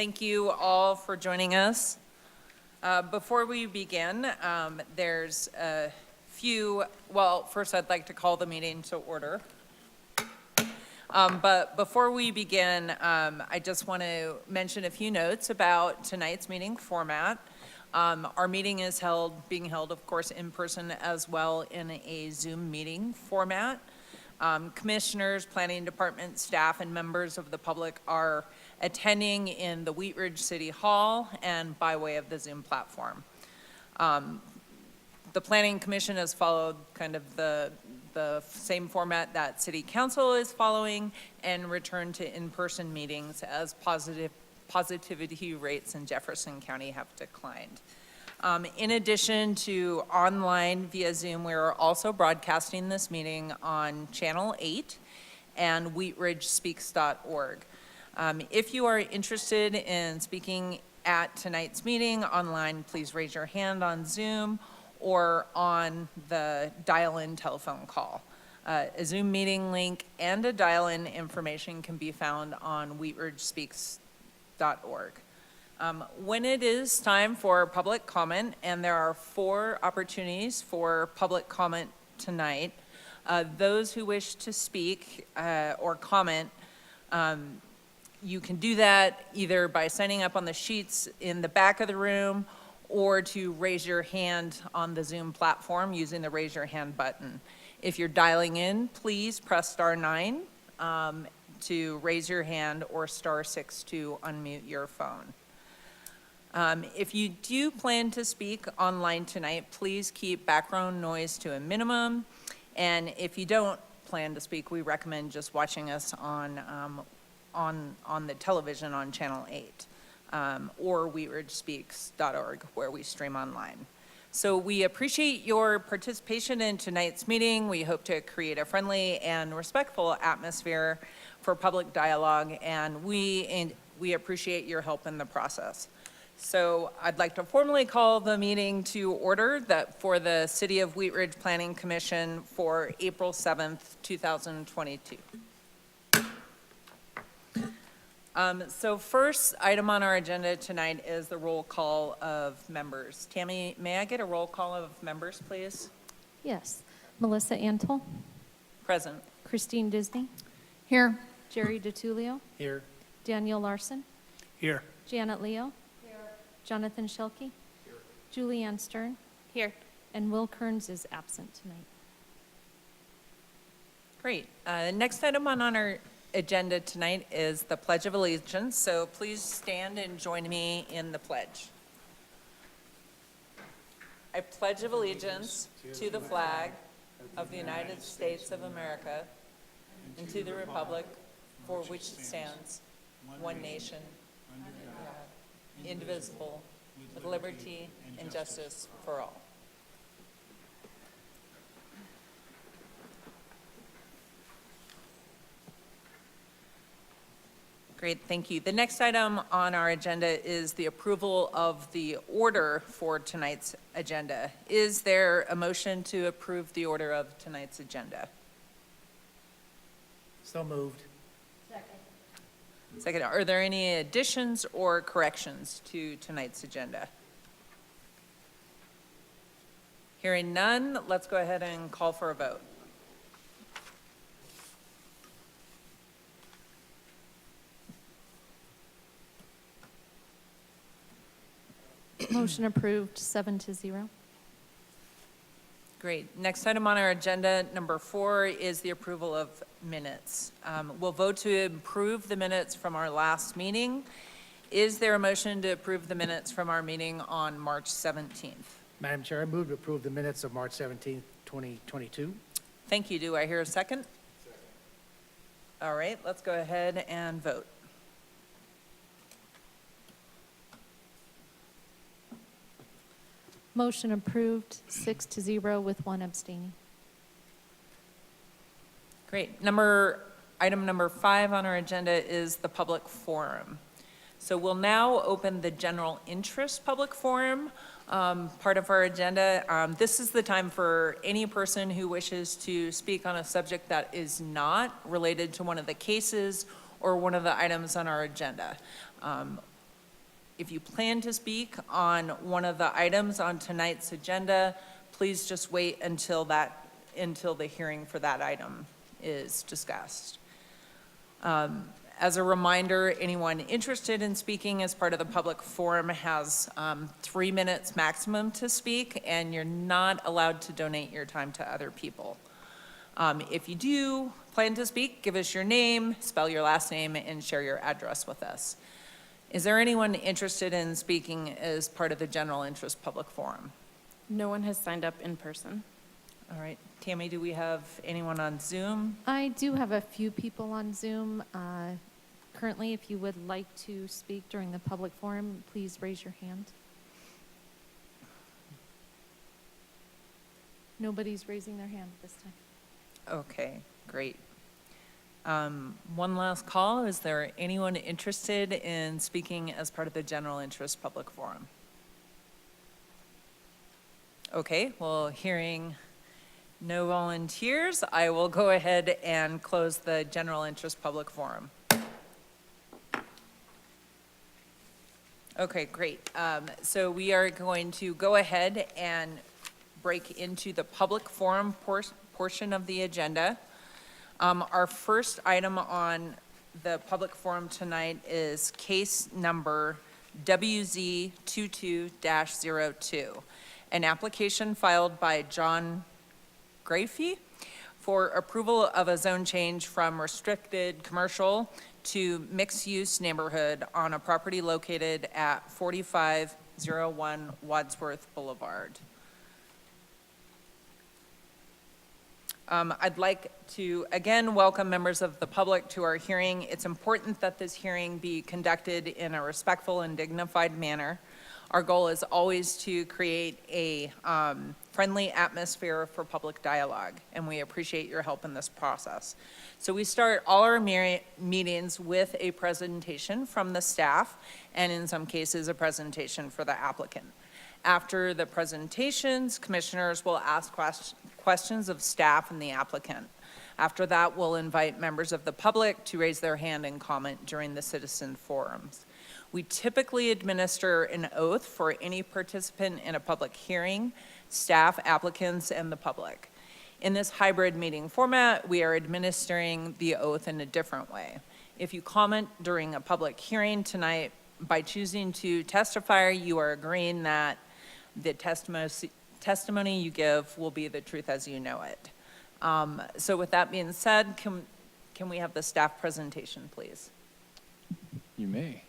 Thank you all for joining us. Before we begin, there's a few, well, first I'd like to call the meeting to order. But before we begin, I just want to mention a few notes about tonight's meeting format. Our meeting is being held, of course, in person as well in a Zoom meeting format. Commissioners, planning department staff, and members of the public are attending in the Wheat Ridge City Hall and by way of the Zoom platform. The Planning Commission has followed kind of the same format that City Council is following and returned to in-person meetings as positivity rates in Jefferson County have declined. In addition to online via Zoom, we are also broadcasting this meeting on Channel 8 and wheatridgespeaks.org. If you are interested in speaking at tonight's meeting online, please raise your hand on Zoom or on the dial-in telephone call. A Zoom meeting link and a dial-in information can be found on wheatridgespeaks.org. When it is time for public comment, and there are 4 opportunities for public comment tonight, those who wish to speak or comment, you can do that either by signing up on the sheets in the back of the room or to raise your hand on the Zoom platform using the raise your hand button. If you're dialing in, please press star 9 to raise your hand or star 6 to unmute your phone. If you do plan to speak online tonight, please keep background noise to a minimum. And if you don't plan to speak, we recommend just watching us on the television on Channel 8 or wheatridgespeaks.org, where we stream online. So we appreciate your participation in tonight's meeting. We hope to create a friendly and respectful atmosphere for public dialogue, and we appreciate your help in the process. So I'd like to formally call the meeting to order for the City of Wheat Ridge Planning Commission for April 7th, 2022. So first item on our agenda tonight is the roll call of members. Tammy, may I get a roll call of members, please? Yes. Melissa Antle. Present. Christine Disney. Here. Jerry DiTullio. Here. Daniel Larson. Here. Janet Leo. Here. Jonathan Schelke. Here. Julianne Stern. Here. And Will Kearns is absent tonight. Great. Next item on our agenda tonight is the Pledge of Allegiance. So please stand and join me in the pledge. I pledge of allegiance to the flag of the United States of America and to the republic for which it stands, one nation, under God, indivisible, with liberty and justice for all. Great, thank you. The next item on our agenda is the approval of the order for tonight's agenda. Is there a motion to approve the order of tonight's agenda? So moved. Second, are there any additions or corrections to tonight's agenda? Hearing none, let's go ahead and call for a vote. Motion approved, 7-0. Great. Next item on our agenda, number 4, is the approval of minutes. We'll vote to approve the minutes from our last meeting. Is there a motion to approve the minutes from our meeting on March 17th? Madam Chair, I move to approve the minutes of March 17th, 2022. Thank you. Do I hear a second? Second. All right, let's go ahead and vote. Motion approved, 6-0 with 1 abstaining. Great. Item number 5 on our agenda is the public forum. So we'll now open the general interest public forum, part of our agenda. This is the time for any person who wishes to speak on a subject that is not related to one of the cases or one of the items on our agenda. If you plan to speak on one of the items on tonight's agenda, please just wait until the hearing for that item is discussed. As a reminder, anyone interested in speaking as part of the public forum has 3 minutes maximum to speak, and you're not allowed to donate your time to other people. If you do plan to speak, give us your name, spell your last name, and share your address with us. Is there anyone interested in speaking as part of the general interest public forum? No one has signed up in person. All right, Tammy, do we have anyone on Zoom? I do have a few people on Zoom. Currently, if you would like to speak during the public forum, please raise your hand. Nobody's raising their hand this time. Okay, great. One last call. Is there anyone interested in speaking as part of the general interest public forum? Okay, well, hearing no volunteers, I will go ahead and close the general interest public forum. Okay, great. So we are going to go ahead and break into the public forum portion of the agenda. Our first item on the public forum tonight is case number WZ22-02, an application filed by John Grafey for approval of a zone change from restricted commercial to mixed-use neighborhood on a property located at 4501 Wadsworth Boulevard. I'd like to, again, welcome members of the public to our hearing. It's important that this hearing be conducted in a respectful and dignified manner. Our goal is always to create a friendly atmosphere for public dialogue, and we appreciate your help in this process. So we start all our meetings with a presentation from the staff, and in some cases, a presentation for the applicant. After the presentations, commissioners will ask questions of staff and the applicant. After that, we'll invite members of the public to raise their hand and comment during the citizen forums. We typically administer an oath for any participant in a public hearing, staff, applicants, and the public. In this hybrid meeting format, we are administering the oath in a different way. If you comment during a public hearing tonight, by choosing to testify, you are agreeing that the testimony you give will be the truth as you know it. So with that being said, can we have the staff presentation, please? You may.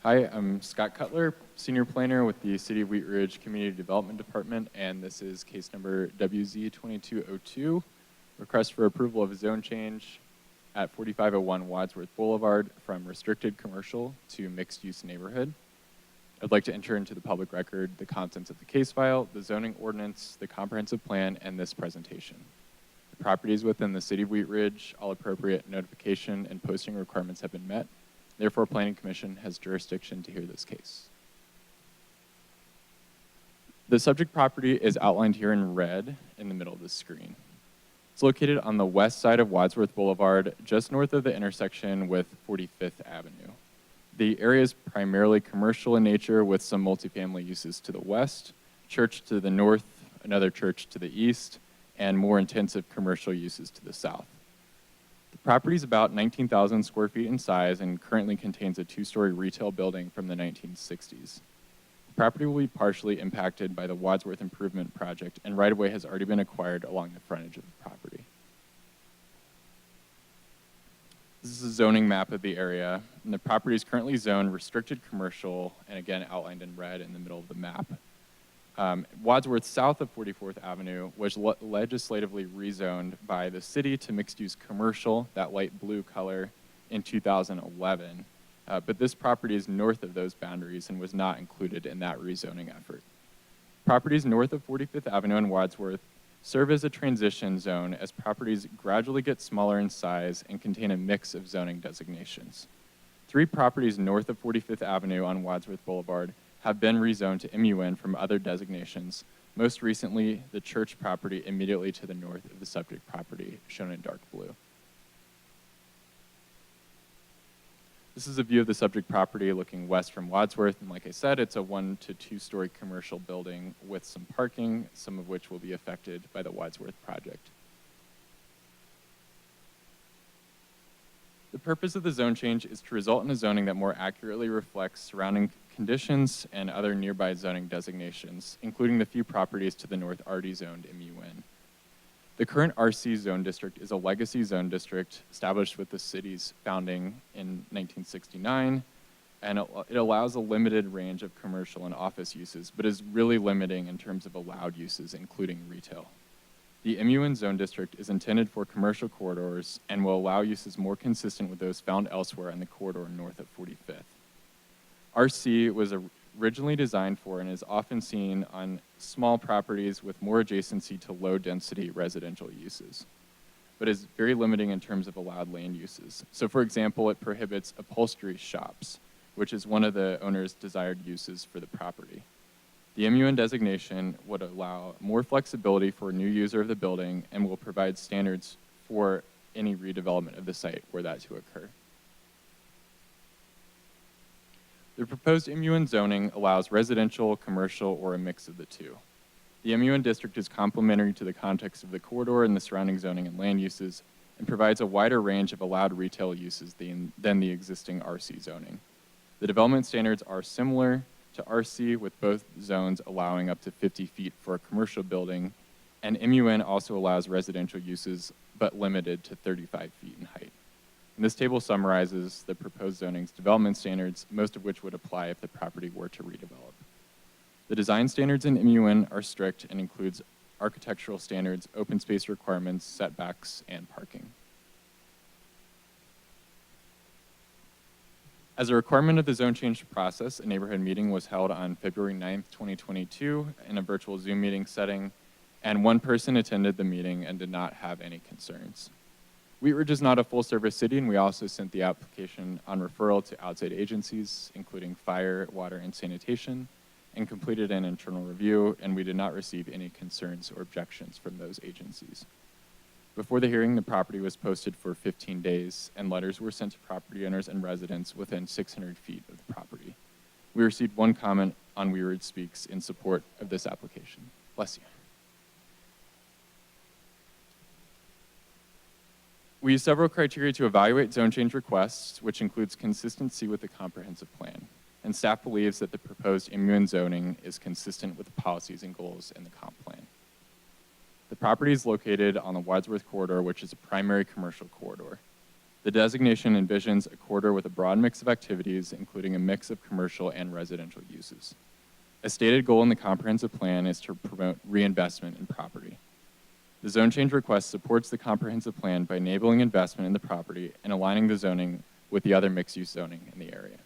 Hi, I'm Scott Cutler, Senior Planner with the City of Wheat Ridge Community Development Department, and this is case number WZ2202, request for approval of a zone change at 4501 Wadsworth Boulevard from restricted commercial to mixed-use neighborhood. I'd like to enter into the public record the contents of the case file, the zoning ordinance, the comprehensive plan, and this presentation. The properties within the City of Wheat Ridge, all appropriate notification and posting requirements have been met. Therefore, Planning Commission has jurisdiction to hear this case. The subject property is outlined here in red in the middle of the screen. It's located on the west side of Wadsworth Boulevard, just north of the intersection with 45th Avenue. The area is primarily commercial in nature with some multifamily uses to the west, church to the north, another church to the east, and more intensive commercial uses to the south. The property is about 19,000 square feet in size and currently contains a two-story retail building from the 1960s. The property will be partially impacted by the Wadsworth Improvement Project, and right-of-way has already been acquired along the frontage of the property. This is a zoning map of the area, and the property is currently zoned restricted commercial, and again outlined in red in the middle of the map. Wadsworth, south of 44th Avenue, was legislatively rezoned by the city to mixed-use commercial, that light blue color, in 2011. But this property is north of those boundaries and was not included in that rezoning effort. Properties north of 45th Avenue and Wadsworth serve as a transition zone as properties gradually get smaller in size and contain a mix of zoning designations. 3 properties north of 45th Avenue on Wadsworth Boulevard have been rezoned to MUN from other designations, most recently the church property immediately to the north of the subject property, shown in dark blue. This is a view of the subject property looking west from Wadsworth, and like I said, it's a 1 to 2 story commercial building with some parking, some of which will be affected by the Wadsworth project. The purpose of the zone change is to result in a zoning that more accurately reflects surrounding conditions and other nearby zoning designations, including the few properties to the north already zoned MUN. The current RC zone district is a legacy zone district established with the city's founding in 1969, and it allows a limited range of commercial and office uses, but is really limiting in terms of allowed uses, including retail. The MUN zone district is intended for commercial corridors and will allow uses more consistent with those found elsewhere in the corridor north of 45th. RC was originally designed for and is often seen on small properties with more adjacency to low-density residential uses, but is very limiting in terms of allowed land uses. So for example, it prohibits upholstery shops, which is one of the owner's desired uses for the property. The MUN designation would allow more flexibility for a new user of the building and will provide standards for any redevelopment of the site were that to occur. The proposed MUN zoning allows residential, commercial, or a mix of the two. The MUN district is complementary to the context of the corridor and the surrounding zoning and land uses, and provides a wider range of allowed retail uses than the existing RC zoning. The development standards are similar to RC, with both zones allowing up to 50 feet for a commercial building, and MUN also allows residential uses, but limited to 35 feet in height. And this table summarizes the proposed zoning's development standards, most of which would apply if the property were to redevelop. The design standards in MUN are strict and includes architectural standards, open space requirements, setbacks, and parking. As a requirement of the zone change process, a neighborhood meeting was held on February 9th, 2022 in a virtual Zoom meeting setting, and one person attended the meeting and did not have any concerns. Wheat Ridge is not a full-service city, and we also sent the application on referral to outside agencies, including fire, water, and sanitation, and completed an internal review, and we did not receive any concerns or objections from those agencies. Before the hearing, the property was posted for 15 days, and letters were sent to property owners and residents within 600 feet of the property. We received one comment on Wheat Ridge Speaks in support of this application. Bless you. We use several criteria to evaluate zone change requests, which includes consistency with the comprehensive plan. And staff believes that the proposed MUN zoning is consistent with the policies and goals in the comp plan. The property is located on the Wadsworth corridor, which is a primary commercial corridor. The designation envisions a corridor with a broad mix of activities, including a mix of commercial and residential uses. A stated goal in the comprehensive plan is to promote reinvestment in property. The zone change request supports the comprehensive plan by enabling investment in the property and aligning the zoning with the other mixed-use zoning in the area.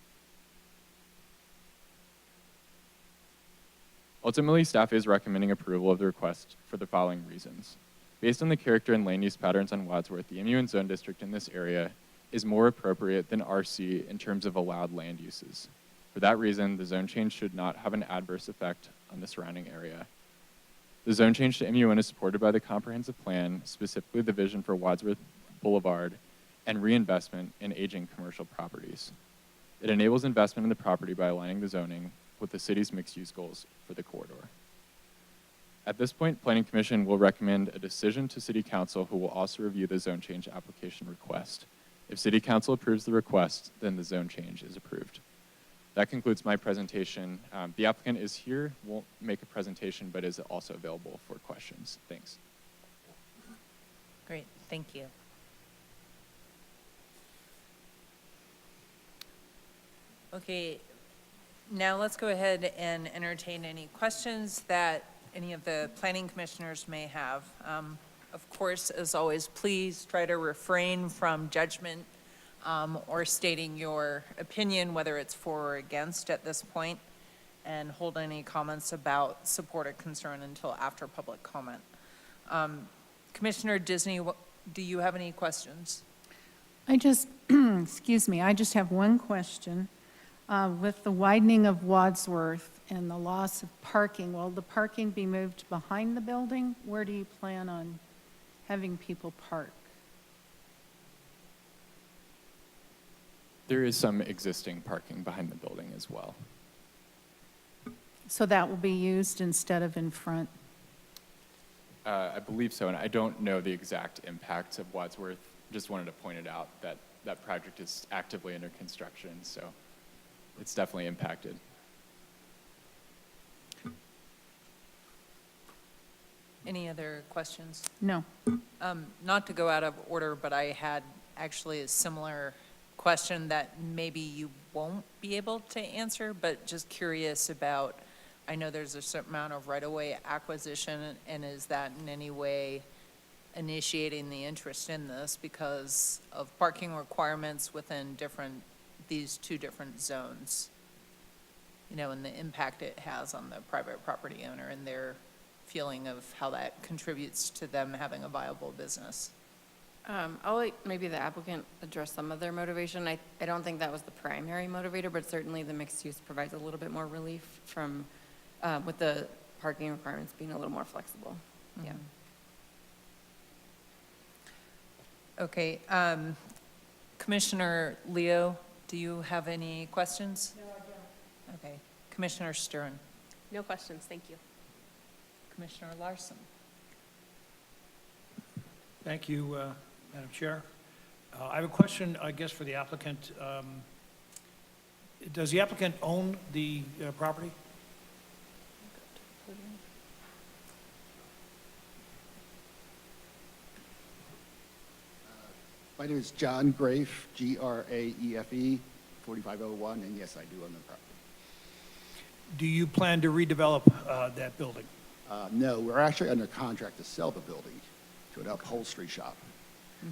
Ultimately, staff is recommending approval of the request for the following reasons. Based on the character and land use patterns on Wadsworth, the MUN zone district in this area is more appropriate than RC in terms of allowed land uses. For that reason, the zone change should not have an adverse effect on the surrounding area. The zone change to MUN is supported by the comprehensive plan, specifically the vision for Wadsworth Boulevard and reinvestment in aging commercial properties. It enables investment in the property by aligning the zoning with the city's mixed-use goals for the corridor. At this point, Planning Commission will recommend a decision to City Council, who will also review the zone change application request. If City Council approves the request, then the zone change is approved. That concludes my presentation. The applicant is here, won't make a presentation, but is also available for questions. Thanks. Great, thank you. Okay, now let's go ahead and entertain any questions that any of the planning commissioners may have. Of course, as always, please try to refrain from judgment or stating your opinion, whether it's for or against at this point, and hold any comments about support or concern until after public comment. Commissioner Disney, do you have any questions? I just, excuse me, I just have one question. With the widening of Wadsworth and the loss of parking, will the parking be moved behind the building? Where do you plan on having people park? There is some existing parking behind the building as well. So that will be used instead of in front? I believe so, and I don't know the exact impact of Wadsworth. Just wanted to point it out that that project is actively under construction, so it's definitely impacted. Any other questions? No. Not to go out of order, but I had actually a similar question that maybe you won't be able to answer, but just curious about, I know there's a certain amount of right-of-way acquisition, and is that in any way initiating the interest in this because of parking requirements within these two different zones? You know, and the impact it has on the private property owner and their feeling of how that contributes to them having a viable business. I'll let maybe the applicant address some of their motivation. I don't think that was the primary motivator, but certainly the mixed use provides a little bit more relief from, with the parking requirements being a little more flexible. Yeah. Okay, Commissioner Leo, do you have any questions? No, I don't. Okay, Commissioner Stern, No questions, thank you. Commissioner Larson. Thank you, Madam Chair. I have a question, I guess, for the applicant. Does the applicant own the property? My name is John Grafe, Graefe, 4501, and yes, I do own the property. Do you plan to redevelop that building? No, we're actually under contract to sell the building to an upholstery shop,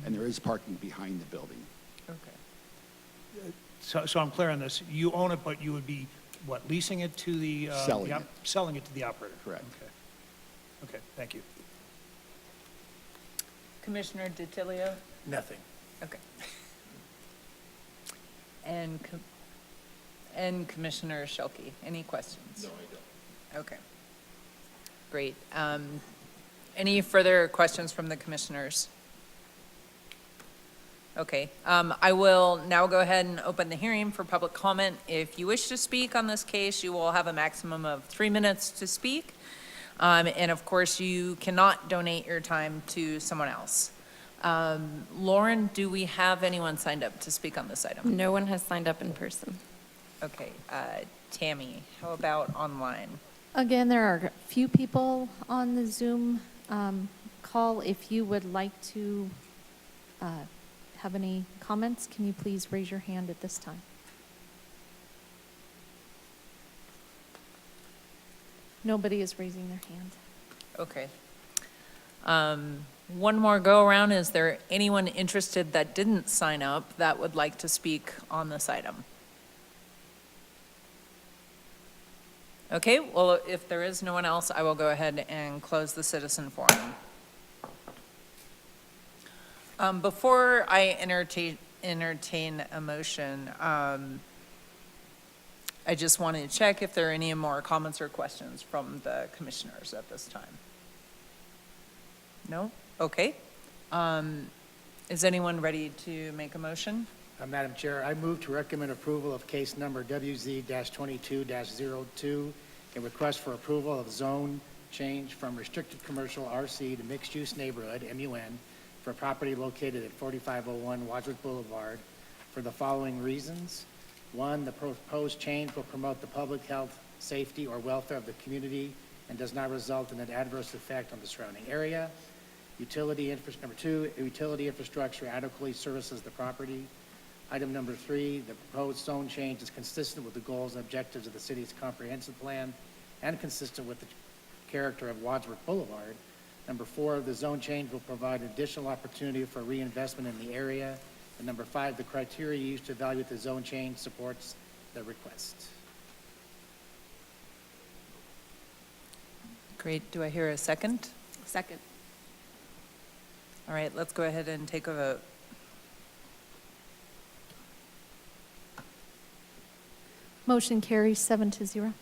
and there is parking behind the building. Okay. So I'm clear on this. You own it, but you would be, what, leasing it to the? Selling it. Selling it to the operator? Correct. Okay. Okay, thank you. Commissioner DiTilio? Nothing. Okay. And Commissioner Shelkey, any questions? No, I don't. Okay. Great. Any further questions from the commissioners? Okay, I will now go ahead and open the hearing for public comment. If you wish to speak on this case, you will have a maximum of 3 minutes to speak. And of course, you cannot donate your time to someone else. Lauren, do we have anyone signed up to speak on this item? No one has signed up in person. Okay, Tammy, how about online? Again, there are a few people on the Zoom call. If you would like to have any comments, can you please raise your hand at this time? Nobody is raising their hand. Okay. One more go around. Is there anyone interested that didn't sign up that would like to speak on this item? Okay, well, if there is no one else, I will go ahead and close the citizen forum. Before I entertain a motion, I just wanted to check if there are any more comments or questions from the commissioners at this time. No? Okay. Is anyone ready to make a motion? Madam Chair, I move to recommend approval of case number WZ-22-02 and request for approval of zone change from restricted commercial RC to mixed-use neighborhood, MUN, for property located at 4501 Wadsworth Boulevard for the following reasons. One, the proposed change will promote the public health, safety, or welfare of the community and does not result in an adverse effect on the surrounding area. Number two, utility infrastructure adequately services the property. Item number three, the proposed zone change is consistent with the goals and objectives of the city's comprehensive plan and consistent with the character of Wadsworth Boulevard. Number four, the zone change will provide additional opportunity for reinvestment in the area. And number five, the criteria used to evaluate the zone change supports the request. Great. Do I hear a second? Second. All right, let's go ahead and take a vote. Motion carries 7-0.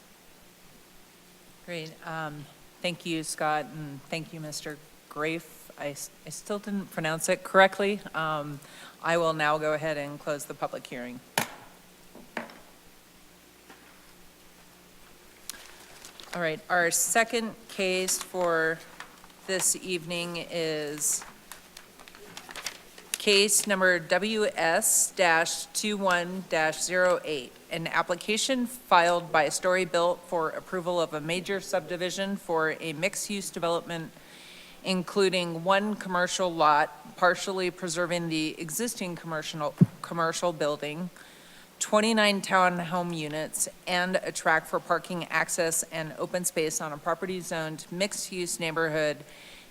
Great. Thank you, Scott, and thank you, Mr. Grafe. I still didn't pronounce it correctly. I will now go ahead and close the public hearing. All right, our second case for this evening is case number WS-21-08, an application filed by Story Built for approval of a major subdivision for a mixed-use development including one commercial lot, partially preserving the existing commercial building, 29 townhome units, and a track for parking access and open space on a property zoned mixed-use neighborhood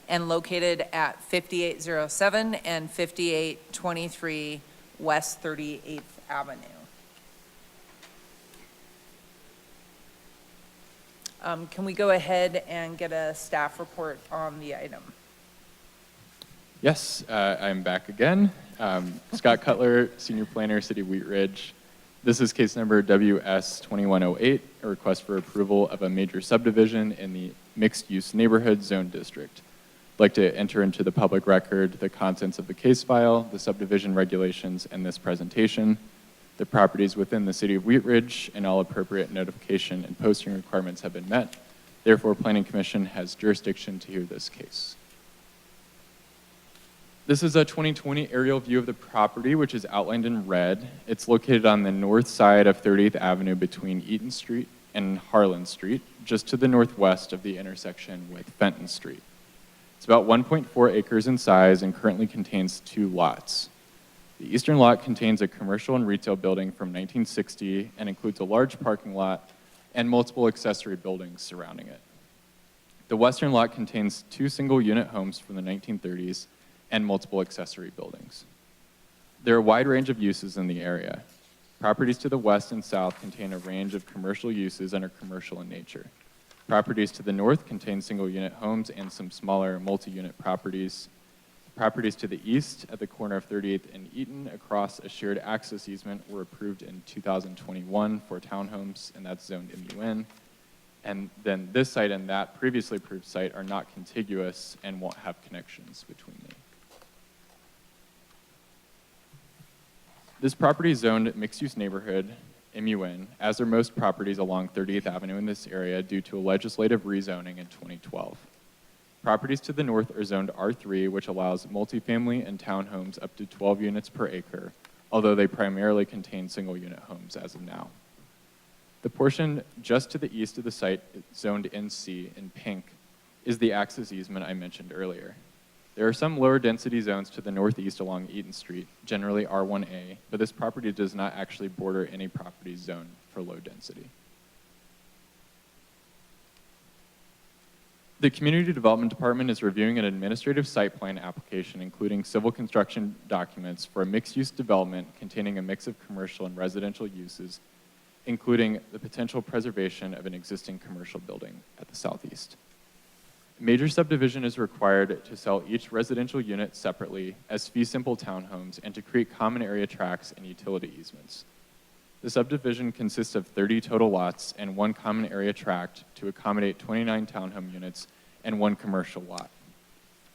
and located at 5807 and 5823 West 38th Avenue. Can we go ahead and get a staff report on the item? Yes, I'm back again. Scott Cutler, Senior Planner, City of Wheat Ridge. This is case number WS-2108, a request for approval of a major subdivision in the mixed-use neighborhood zone district. I'd like to enter into the public record the contents of the case file, the subdivision regulations, and this presentation. The properties within the City of Wheat Ridge and all appropriate notification and posting requirements have been met. Therefore, Planning Commission has jurisdiction to hear this case. This is a 2020 aerial view of the property, which is outlined in red. It's located on the north side of 38th Avenue between Eaton Street and Harlan Street, just to the northwest of the intersection with Fenton Street. It's about 1.4 acres in size and currently contains 2 lots. The eastern lot contains a commercial and retail building from 1960 and includes a large parking lot and multiple accessory buildings surrounding it. The western lot contains 2 single-unit homes from the 1930s and multiple accessory buildings. There are a wide range of uses in the area. Properties to the west and south contain a range of commercial uses and are commercial in nature. Properties to the north contain single-unit homes and some smaller multi-unit properties. Properties to the east at the corner of 38th and Eaton across a shared access easement were approved in 2021 for townhomes, and that's zoned MUN. And then this site and that previously approved site are not contiguous and won't have connections between them. This property is zoned mixed-use neighborhood, MUN, as are most properties along 38th Avenue in this area due to a legislative rezoning in 2012. Properties to the north are zoned R3, which allows multifamily and townhomes up to 12 units per acre, although they primarily contain single-unit homes as of now. The portion just to the east of the site, zoned NC in pink, is the access easement I mentioned earlier. There are some lower density zones to the northeast along Eaton Street, generally R1A, but this property does not actually border any property zoned for low density. The Community Development Department is reviewing an administrative site plan application including civil construction documents for a mixed-use development containing a mix of commercial and residential uses, including the potential preservation of an existing commercial building at the southeast. Major subdivision is required to sell each residential unit separately as fee-simple townhomes and to create common area tracts and utility easements. The subdivision consists of 30 total lots and 1 common area tract to accommodate 29 townhome units and 1 commercial lot.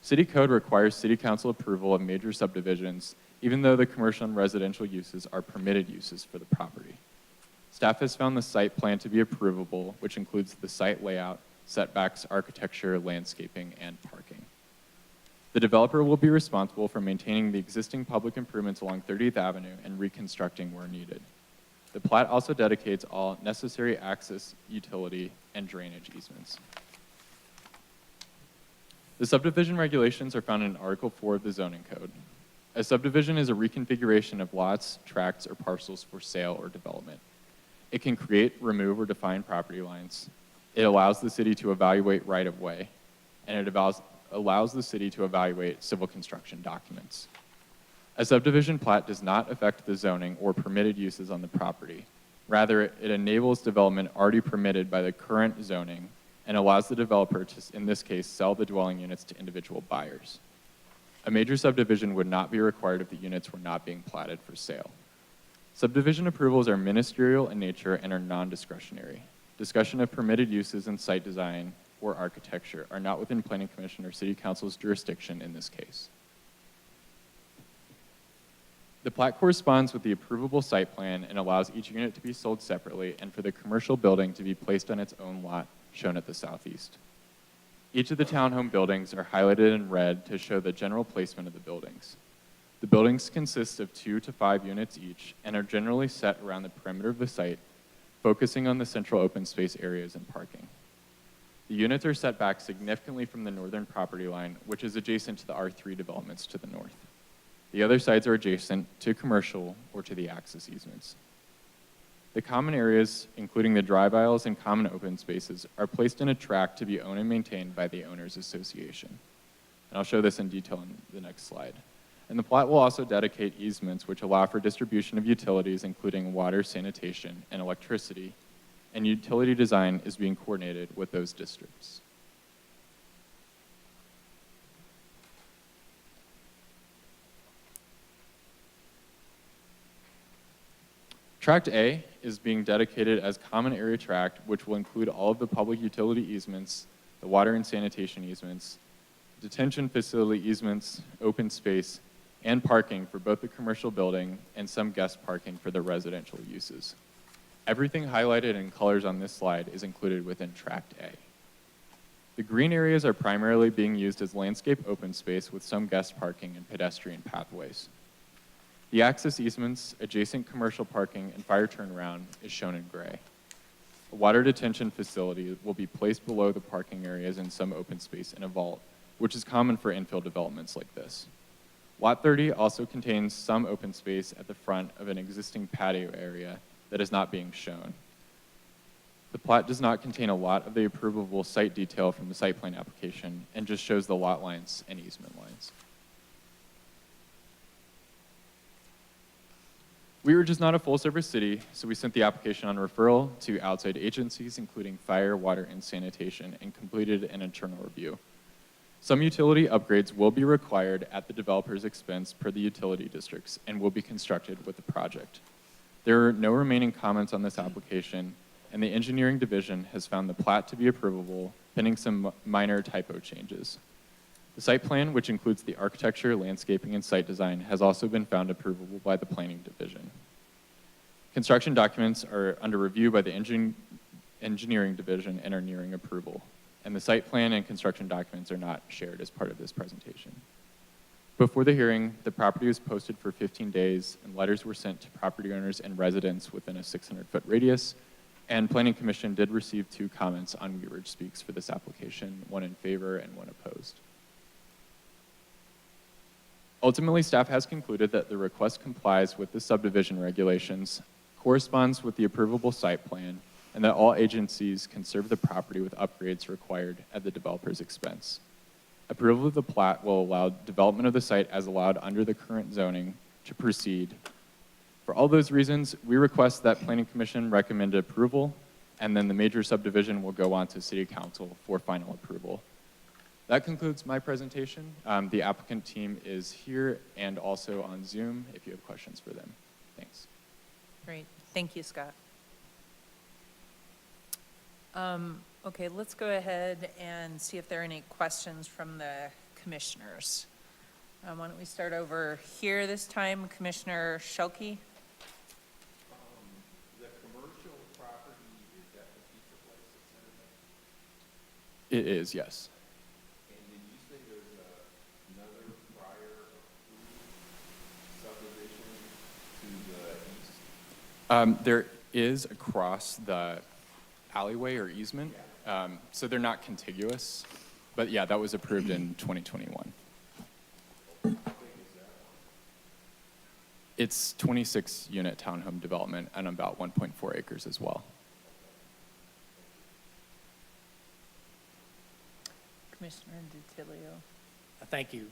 City Code requires City Council approval of major subdivisions, even though the commercial and residential uses are permitted uses for the property. Staff has found the site plan to be approvable, which includes the site layout, setbacks, architecture, landscaping, and parking. The developer will be responsible for maintaining the existing public improvements along 30th Avenue and reconstructing where needed. The plat also dedicates all necessary access, utility, and drainage easements. The subdivision regulations are found in Article 4 of the Zoning Code. A subdivision is a reconfiguration of lots, tracts, or parcels for sale or development. It can create, remove, or define property lines. It allows the city to evaluate right-of-way, and it allows the city to evaluate civil construction documents. A subdivision plat does not affect the zoning or permitted uses on the property. Rather, it enables development already permitted by the current zoning and allows the developer to, in this case, sell the dwelling units to individual buyers. A major subdivision would not be required if the units were not being platted for sale. Subdivision approvals are ministerial in nature and are non-discretionary. Discussion of permitted uses in site design or architecture are not within Planning Commission or City Council's jurisdiction in this case. The plat corresponds with the approvable site plan and allows each unit to be sold separately and for the commercial building to be placed on its own lot, shown at the southeast. Each of the townhome buildings are highlighted in red to show the general placement of the buildings. The buildings consist of 2 to 5 units each and are generally set around the perimeter of the site, focusing on the central open space areas and parking. The units are set back significantly from the northern property line, which is adjacent to the R3 developments to the north. The other sides are adjacent to commercial or to the access easements. The common areas, including the drive aisles and common open spaces, are placed in a tract to be owned and maintained by the owners association. And I'll show this in detail in the next slide. And the plat will also dedicate easements which allow for distribution of utilities, including water, sanitation, and electricity. And utility design is being coordinated with those districts. Tract A is being dedicated as common area tract, which will include all of the public utility easements, the water and sanitation easements, detention facility easements, open space, and parking for both the commercial building and some guest parking for the residential uses. Everything highlighted in colors on this slide is included within Tract A. The green areas are primarily being used as landscape open space with some guest parking and pedestrian pathways. The access easements, adjacent commercial parking, and fire turnaround is shown in gray. A water detention facility will be placed below the parking areas in some open space in a vault, which is common for infill developments like this. Lot 30 also contains some open space at the front of an existing patio area that is not being shown. The plat does not contain a lot of the approvable site detail from the site plan application and just shows the lot lines and easement lines. We were just not a full-service city, so we sent the application on referral to outside agencies, including fire, water, and sanitation, and completed an internal review. Some utility upgrades will be required at the developer's expense per the utility districts and will be constructed with the project. There are no remaining comments on this application, and the engineering division has found the plat to be approvable, pending some minor typo changes. The site plan, which includes the architecture, landscaping, and site design, has also been found approvable by the planning division. Construction documents are under review by the engineering division and are nearing approval. And the site plan and construction documents are not shared as part of this presentation. Before the hearing, the property was posted for 15 days, and letters were sent to property owners and residents within a 600-foot radius. And Planning Commission did receive 2 comments on Wheat Ridge Speaks for this application, one in favor and one opposed. Ultimately, staff has concluded that the request complies with the subdivision regulations, corresponds with the approvable site plan, and that all agencies can serve the property with upgrades required at the developer's expense. Approval of the plat will allow development of the site as allowed under the current zoning to proceed. For all those reasons, we request that Planning Commission recommend approval, and then the major subdivision will go on to City Council for final approval. That concludes my presentation. The applicant team is here and also on Zoom if you have questions for them. Thanks. Great. Thank you, Scott. Okay, let's go ahead and see if there are any questions from the commissioners. Why don't we start over here this time, Commissioner Schuelke? The commercial property, is that the pizza place that's in it? It is, yes. And did you say there's another prior approved subdivision to the east? There is across the alleyway or easement. So they're not contiguous, but yeah, that was approved in 2021. It's 26-unit townhome development and about 1.4 acres as well. Commissioner DiTilio. Thank you.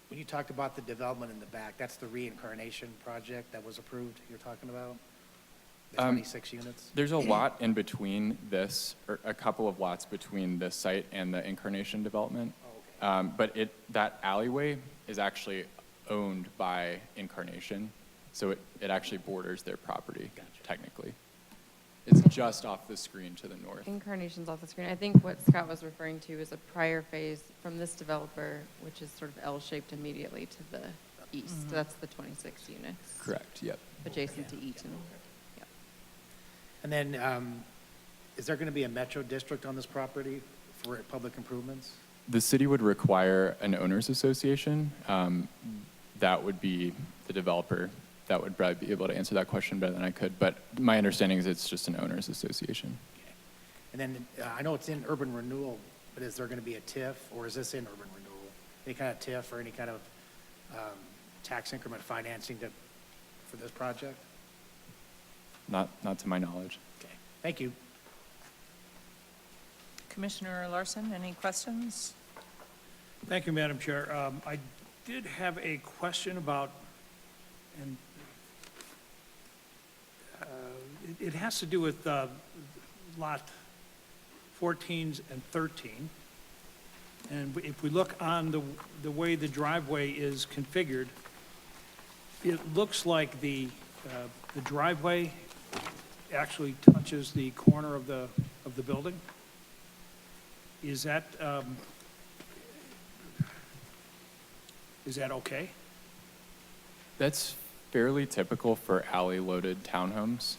When you talked about the development in the back, that's the reincarnation project that was approved you're talking about? The 26 units? There's a lot in between this, or a couple of lots between this site and the Incarnation development. Oh, okay. But that alleyway is actually owned by Incarnation, so it actually borders their property, technically. It's just off the screen to the north. Incarnation's off the screen. I think what Scott was referring to is a prior phase from this developer, which is sort of L-shaped immediately to the east. That's the 26 units. Correct, yep. Adjacent to Eaton. Yep. And then, Is there going to be a metro district on this property for public improvements? The city would require an owners association. That would be the developer. That would probably be able to answer that question better than I could. But my understanding is it's just an owners association. And then I know it's in urban renewal, but is there going to be a TIF, or is this in urban renewal? Any kind of TIF or any kind of tax increment financing for this project? Not to my knowledge. Okay, thank you. Commissioner Larson, any questions? Thank you, Madam Chair. I did have a question about, and it has to do with lot 14 and 13. And if we look on the way the driveway is configured, it looks like the driveway actually touches the corner of the building. Is that okay? That's fairly typical for alley-loaded townhomes,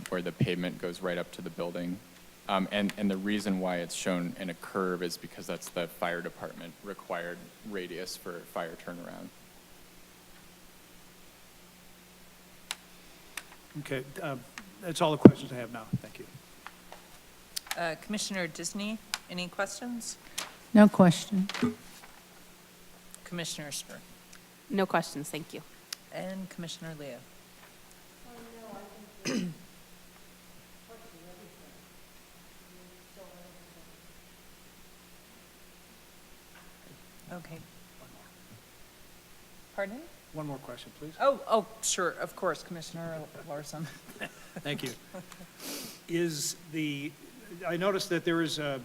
where the pavement goes right up to the building. And the reason why it's shown in a curve is because that's the fire department required radius for fire turnaround. Okay, that's all the questions I have now. Thank you. Commissioner Disney, any questions? No question. Commissioner Stern No questions, thank you. and Commissioner Leo. Okay. Pardon? One more question, please. Oh, sure, of course, Commissioner Larson. Thank you. I noticed that there is the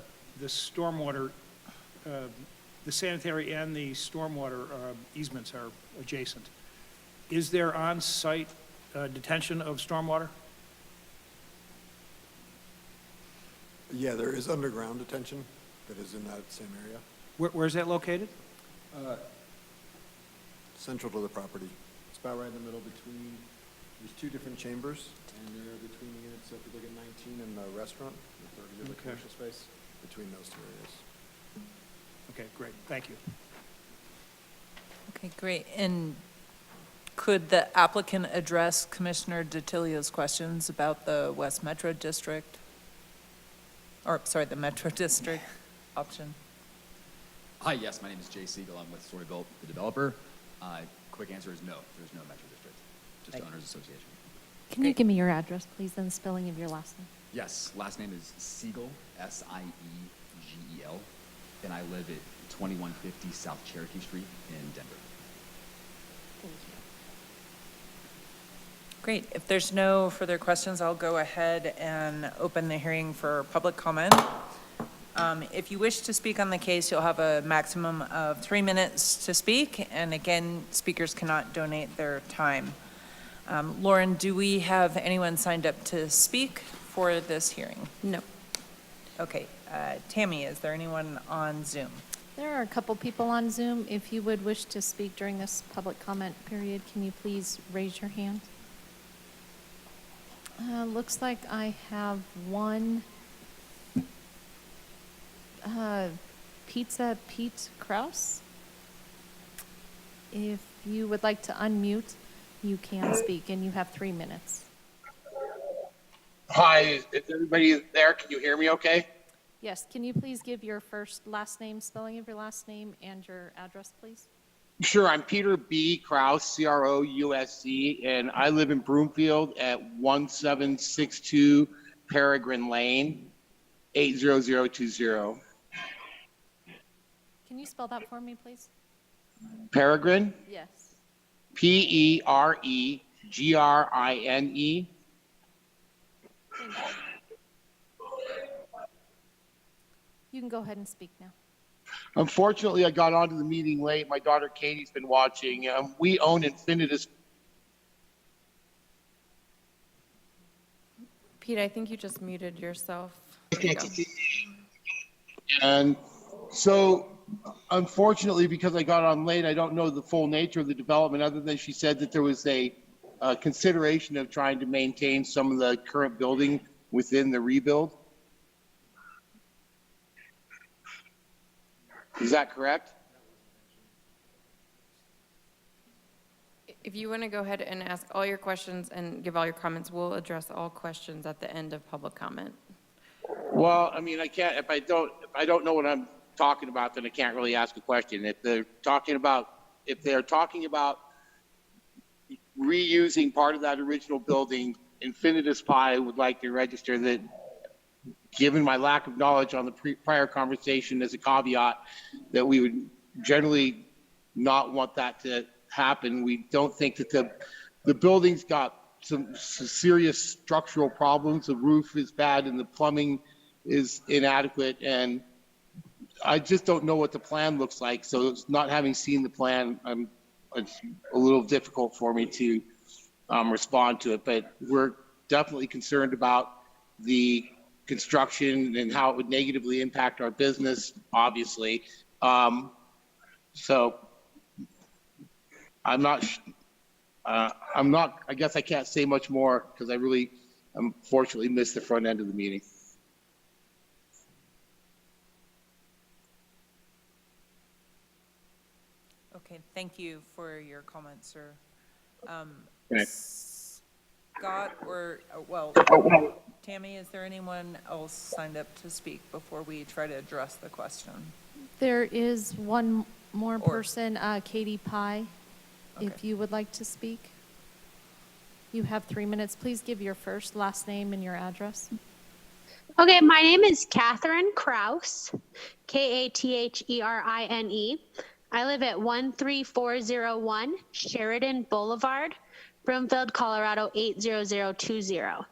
stormwater, the sanitary and the stormwater easements are adjacent. Is there on-site detention of stormwater? Yeah, there is underground detention that is in that same area, Where is that located? central to the property. It's about right in the middle between, there's two different chambers, and they're between the units, so if you look at 19 and the restaurant, the 30 of the Okay. commercial space, between those two areas. Okay, great, thank you. Okay, great. And could the applicant address Commissioner DiTilio's questions about the West Metro District? Or, sorry, the Metro District option? Hi, yes, my name is Jay Siegel. I'm with Storybuilt, the developer. Quick answer is no, there's no Metro District, just Thank Owners Association. Can you give me your address, please, and the spelling of your last name? Yes, last name is Siegel, S-I-E-G-E-L, and I live at 2150 South Cherokee Street in Denver. Thank you. Great. If there's no further questions, I'll go ahead and open the hearing for public comment. If you wish to speak on the case, you'll have a maximum of 3 minutes to speak, and again, speakers cannot donate their time. Lauren, do we have anyone signed up to speak for this hearing? No. Okay. Tammy, is there anyone on Zoom? There are a couple people on Zoom. If you would wish to speak during this public comment period, can you please raise your hand? Looks like I have one. Pizza Pete Kraus. If you would like to unmute, you can speak, and you have 3 minutes. Hi, is everybody there? Can you hear me okay? Yes, can you please give your last name, spelling of your last name, and your address, please? Sure, I'm Peter B. Kraus, C-R-O-U-S-C, and I live in Broomfield at 1762 Peregrine Lane, 80020. Can you spell that for me, please? Peregrine, Yes. Peregrine. Thank you. You can go ahead and speak now. Unfortunately, I got onto the meeting late. My daughter Katie's been watching. We own Infinitus. Pete, I think you just muted yourself. There you go. And so, unfortunately, because I got on late, I don't know the full nature of the development, other than she said that there was a consideration of trying to maintain some of the current building within the rebuild. Is that correct? If you want to go ahead and ask all your questions and give all your comments, we'll address all questions at the end of public comment. Well, I mean, I can't, if I don't know what I'm talking about, then I can't really ask a question. If they're talking about reusing part of that original building, Infinitus Pi would like to register that, given my lack of knowledge on the prior conversation as a caveat, that we would generally not want that to happen. We don't think that the building's got some serious structural problems. The roof is bad and the plumbing is inadequate, and I just don't know what the plan looks like. So it's not having seen the plan, it's a little difficult for me to respond to it, but we're definitely concerned about the construction and how it would negatively impact our business, obviously. So I guess I can't say much more because I really unfortunately missed the front end of the meeting. Okay, thank you for your comments, sir. Okay. Scott or, well, Tammy, is there anyone else signed up to speak before we try to address the question? There is one more Or- person, Katie Pye, if Okay. you would like to speak. You have 3 minutes. Please give your first, last name, and your address. Okay, my name is Catherine Kraus, Katherine. I live at 13401 Sheridan Boulevard, Broomfield, Colorado 80020.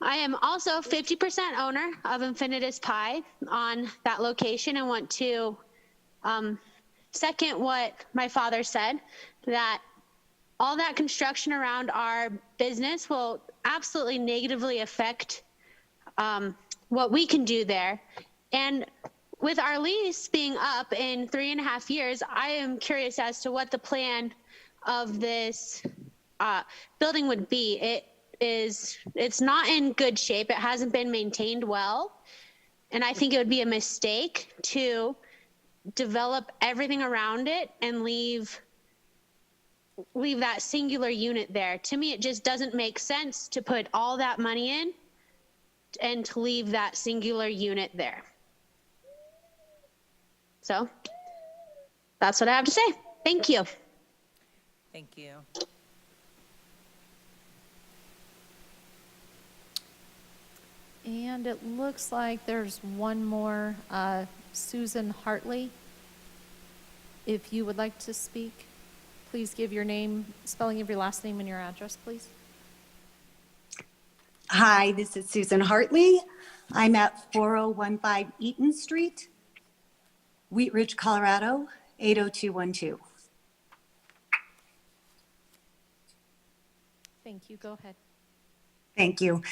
I am also 50% owner of Infinitus Pi on that location and want to second what my father said, that all that construction around our business will absolutely negatively affect what we can do there. And with our lease being up in 3.5 years, I am curious as to what the plan of this building would be. It's not in good shape. It hasn't been maintained well. And I think it would be a mistake to develop everything around it and leave that singular unit there. To me, it just doesn't make sense to put all that money in and to leave that singular unit there. So that's what I have to say. Thank you. Thank you. And it looks like there's one more, Susan Hartley. If you would like to speak, please give your name, spelling of your last name and your address, please. Hi, this is Susan Hartley. I'm at 4015 Eaton Street, Wheat Ridge, Colorado, 80212. Thank you. Go ahead. Thank you.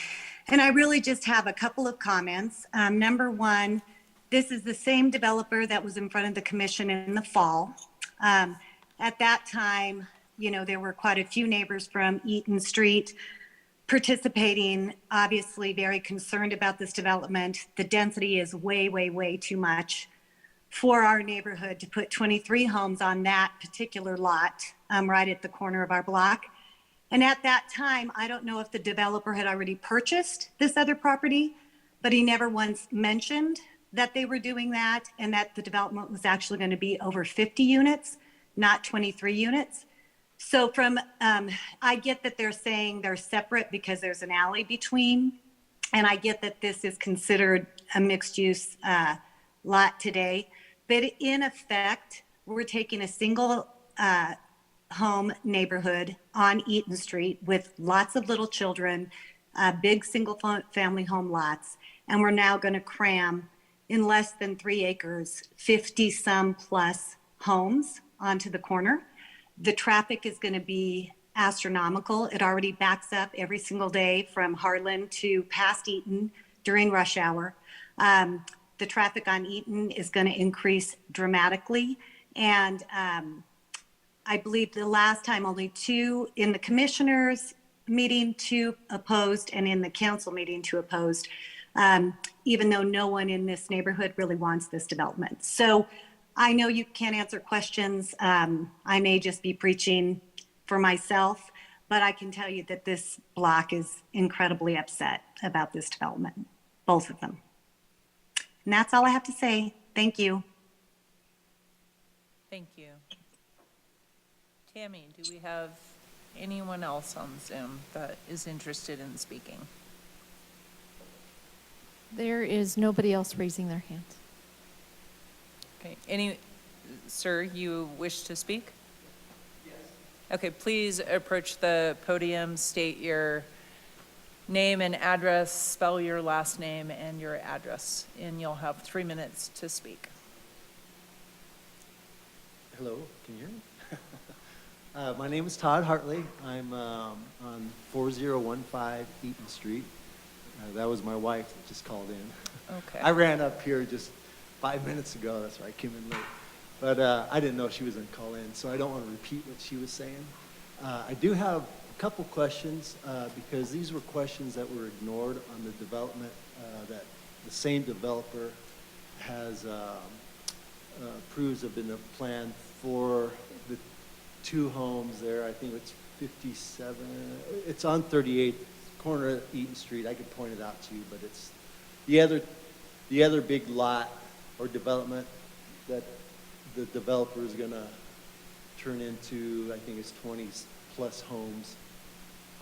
And I really just have a couple of comments. Number one, this is the same developer that was in front of the commission in the fall. At that time, you know, there were quite a few neighbors from Eaton Street participating, obviously very concerned about this development. The density is way, way, way too much for our neighborhood to put 23 homes on that particular lot right at the corner of our block. And at that time, I don't know if the developer had already purchased this other property, but he never once mentioned that they were doing that and that the development was actually going to be over 50 units, not 23 units. So I get that they're saying they're separate because there's an alley between, and I get that this is considered a mixed use lot today, but in effect, we're taking a single home neighborhood on Eaton Street with lots of little children, big single family home lots, and we're now going to cram in less than 3 acres, 50 some plus homes onto the corner. The traffic is going to be astronomical. It already backs up every single day from Harlan to past Eaton during rush hour. The traffic on Eaton is going to increase dramatically. And I believe the last time only 2 in the commissioners meeting, 2 opposed, and in the council meeting, 2 opposed. even though no one in this neighborhood really wants this development. So I know you can't answer questions. I may just be preaching for myself, but I can tell you that this block is incredibly upset about this development, both of them. And that's all I have to say. Thank you. Thank you. Tammy, do we have anyone else on Zoom that is interested in speaking? There is nobody else raising their hand. Okay, sir, you wish to speak? Yes. Okay, please approach the podium, state your name and address, spell your last name and your address, and you'll have 3 minutes to speak. Hello, can you hear me? My name is Todd Hartley. I'm on 4015 Eaton Street. That was my wife that just called in. Okay. I ran up here just 5 minutes ago, that's why I came in late. But I didn't know she was going to call in, so I don't want to repeat what she was saying. I do have a couple questions because these were questions that were ignored on the development that the same developer has approves have been a plan for the 2 homes there. I think it's 57, it's on 38th corner of Eaton Street. I could point it out to you, but it's the other big lot or development that the developer is going to turn into, I think it's 20 plus homes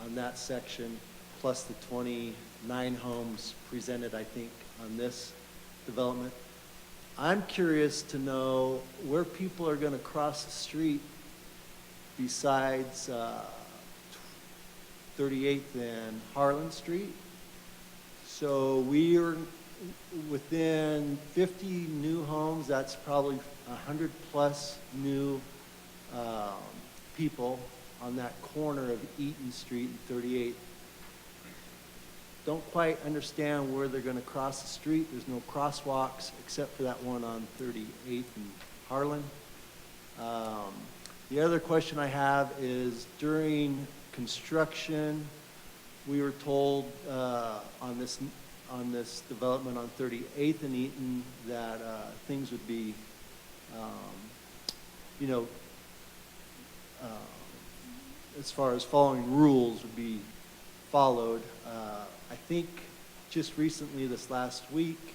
on that section, plus the 29 homes presented, I think, on this development. I'm curious to know where people are going to cross the street besides 38th and Harlan Street. So we are within 50 new homes. That's probably 100 plus new people on that corner of Eaton Street and 38th. Don't quite understand where they're going to cross the street. There's no crosswalks except for that one on 38th and Harlan. The other question I have is during construction, we were told on this development on 38th and Eaton that things would be, as far as following rules would be followed. I think just recently, this last week,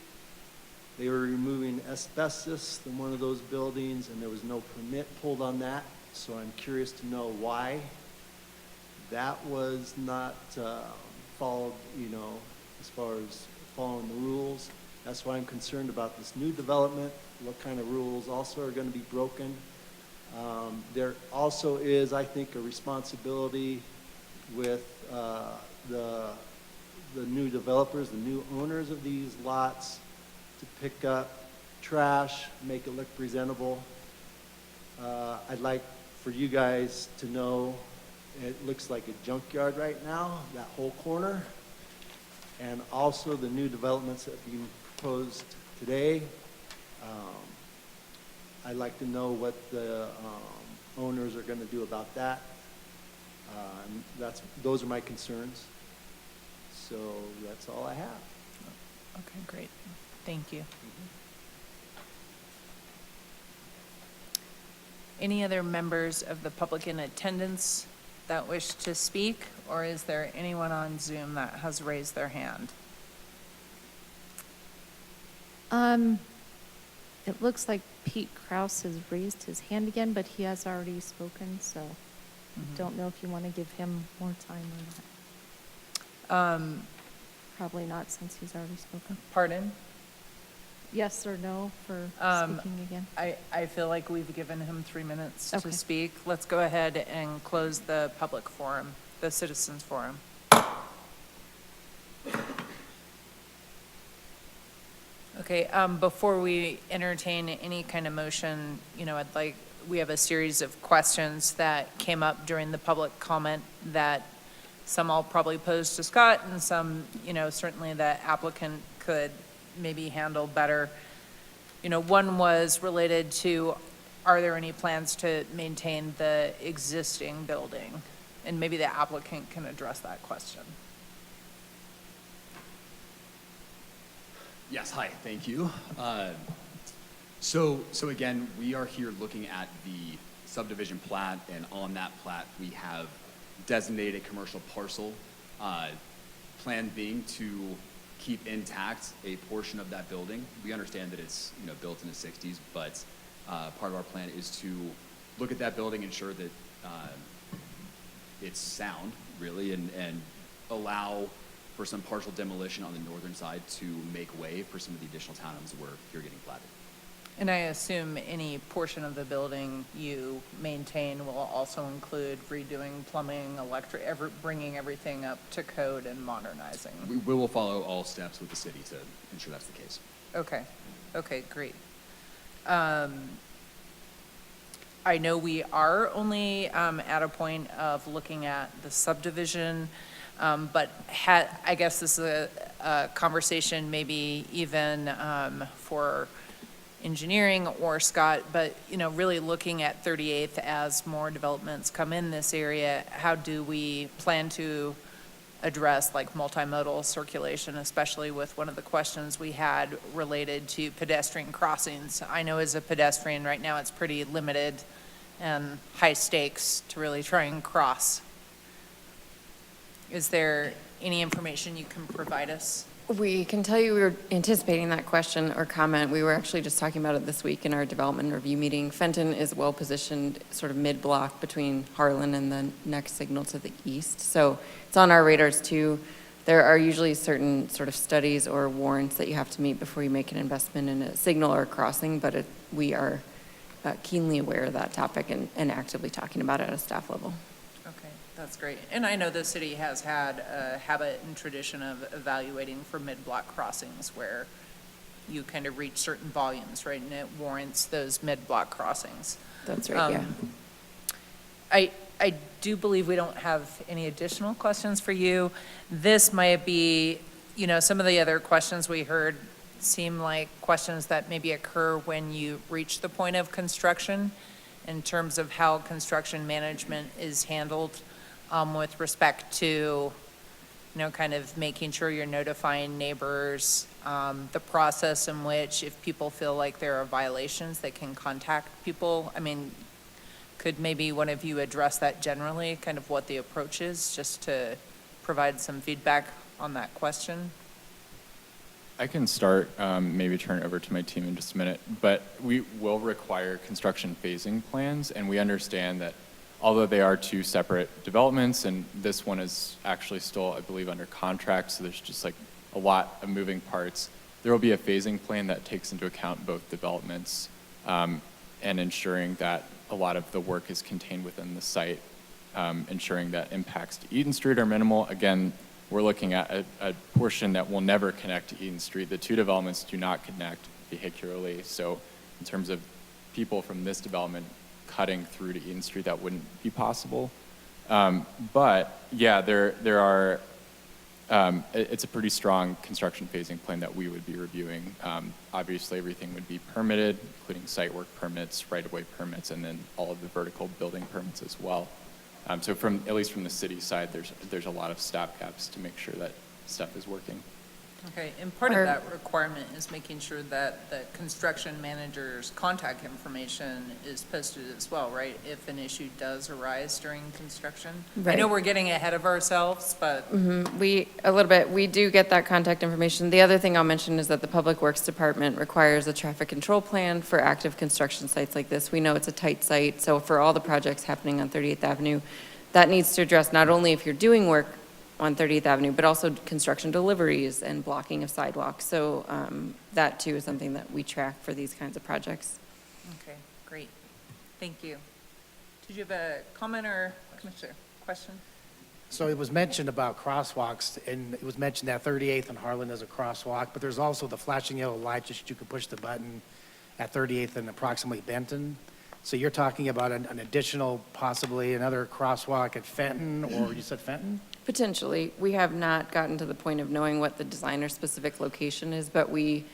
they were removing asbestos in one of those buildings, and there was no permit pulled on that. So I'm curious to know why that was not followed, as far as following the rules. That's why I'm concerned about this new development, what kind of rules also are going to be broken. There also is, I think, a responsibility with the new developers, the new owners of these lots, to pick up trash, make it look presentable. I'd like for you guys to know it looks like a junkyard right now, that whole corner. And also the new developments that are being proposed today. I'd like to know what the owners are going to do about that. Those are my concerns. So that's all I have. Okay, great. Thank you. Any other members of the public in attendance that wish to speak, or is there anyone on Zoom that has raised their hand? It looks like Pete Kraus has raised his hand again, but he has already spoken, so don't know if you want to give him more time or not. Probably not, since he's already spoken. Pardon? Yes or no for speaking again? I feel like we've given him 3 minutes Okay. to speak. Let's go ahead and close the public forum, the citizens forum. Okay, before we entertain any kind of motion, we have a series of questions that came up during the public comment that some I'll probably pose to Scott, and some, certainly the applicant could maybe handle better. One was related to, are there any plans to maintain the existing building? And maybe the applicant can address that question. Yes, hi, thank you. So again, we are here looking at the subdivision plat, and on that plat, we have designated a commercial parcel. Plan being to keep intact a portion of that building. We understand that it's, built in the 60s, but part of our plan is to look at that building, ensure that it's sound, really, and allow for some partial demolition on the northern side to make way for some of the additional townhomes that we're here getting platted. And I assume any portion of the building you maintain will also include redoing plumbing, electric, bringing everything up to code and modernizing. We will follow all steps with the city to ensure that's the case. Okay, great. I know we are only at a point of looking at the subdivision, but I guess this is a conversation maybe even for engineering or Scott, but, really looking at 38th as more developments come in this area, how do we plan to address like multimodal circulation, especially with one of the questions we had related to pedestrian crossings? I know as a pedestrian right now, it's pretty limited and high stakes to really try and cross. Is there any information you can provide us? We can tell you we were anticipating that question or comment. We were actually just talking about it this week in our development review meeting. Fenton is well positioned sort of mid-block between Harlan and the next signal to the east. So it's on our radars too. There are usually certain sort of studies or warrants that you have to meet before you make an investment in a signal or a crossing, but we are keenly aware of that topic and actively talking about it at a staff level. Okay, that's great. And I know the city has had a habit and tradition of evaluating for mid-block crossings where you kind of reach certain volumes, right? And it warrants those mid-block crossings. That's right, yeah. I do believe we don't have any additional questions for you. This might be, some of the other questions we heard seem like questions that maybe occur when you reach the point of construction in terms of how construction management is handled with respect to, kind of making sure you're notifying neighbors, the process in which if people feel like there are violations, they can contact people. I mean, could maybe one of you address that generally, kind of what the approach is, just to provide some feedback on that question? I can start, maybe turn it over to my team in just a minute, but we will require construction phasing plans, and we understand that although they are two separate developments, and this one is actually still, I believe, under contract, so there's just like a lot of moving parts, there will be a phasing plan that takes into account both developments and ensuring that a lot of the work is contained within the site, ensuring that impacts to Eaton Street are minimal. Again, we're looking at a portion that will never connect to Eaton Street. The two developments do not connect vehicularly. So in terms of people from this development cutting through to Eaton Street, that wouldn't be possible. But yeah, there are, it's a pretty strong construction phasing plan that we would be reviewing. Obviously, everything would be permitted, including site work permits, right-of-way permits, and then all of the vertical building permits as well. So at least from the city side, there's a lot of stopgaps to make sure that stuff is working. Okay, and part of that requirement is making sure that the construction manager's contact information is posted as well, right? If an issue does arise during construction. I know we're getting ahead of ourselves, but. We do get that contact information. The other thing I'll mention is that the Public Works Department requires a traffic control plan for active construction sites like this. We know it's a tight site, so for all the projects happening on 38th Avenue, that needs to address not only if you're doing work on 30th Avenue, but also construction deliveries and blocking of sidewalks. So that too is something that we track for these kinds of projects. Okay, great. Thank you. Did you have a comment or question? So it was mentioned about crosswalks, and it was mentioned that 38th and Harlan is a crosswalk, but there's also the flashing yellow lights that you can push the button at 38th and approximately Benton. So you're talking about an additional, possibly another crosswalk at Fenton, or you said Fenton? Potentially. We have not gotten to the point of knowing what the designer-specific location is, but we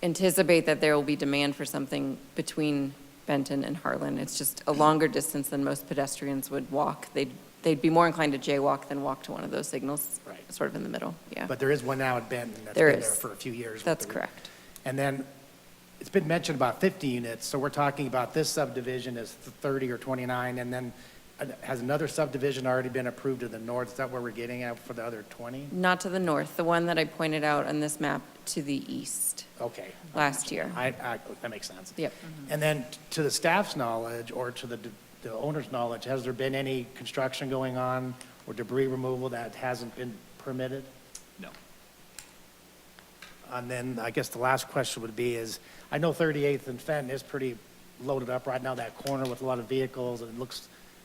anticipate that there will be demand for something between Benton and Harlan. It's just a longer distance than most pedestrians would walk. They'd they'd be more inclined to jaywalk than walk to one of those signals. Right. Sort of in the middle, yeah. But there is one now at Benton that's There been there is. for a few years. with That's the- correct. And then it's been mentioned about 50 units, so we're talking about this subdivision is 30 or 29, and then has another subdivision already been approved to the north? Is that where we're getting at for the other 20? Not to the north, the one that I pointed out on this map to the east Okay. last year. That makes sense. Yep. And then to the staff's knowledge, or to the owner's knowledge, has there been any construction going on or debris removal that hasn't been permitted? No. And then I guess the last question would be is, I know 38th and Fenton is pretty loaded up right now, that corner with a lot of vehicles, and it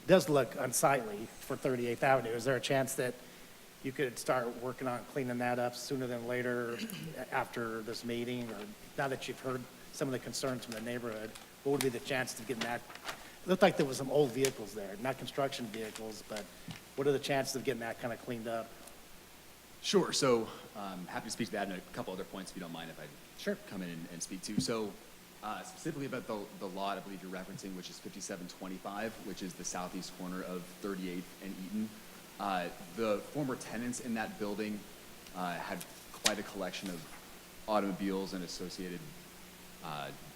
does look unsightly for 38th Avenue. Is there a chance that you could start working on cleaning that up sooner than later after this meeting? Or now that you've heard some of the concerns from the neighborhood, what would be the chance of getting that? It looked like there was some old vehicles there, not construction vehicles, but what are the chances of getting that kind of cleaned up? Sure. So happy to speak to that and a couple other points, if you don't mind, if I Sure. come in and speak to. So specifically about the lot, I believe you're referencing, which is 5725, which is the southeast corner of 38th and Eaton. The former tenants in that building had quite a collection of automobiles and associated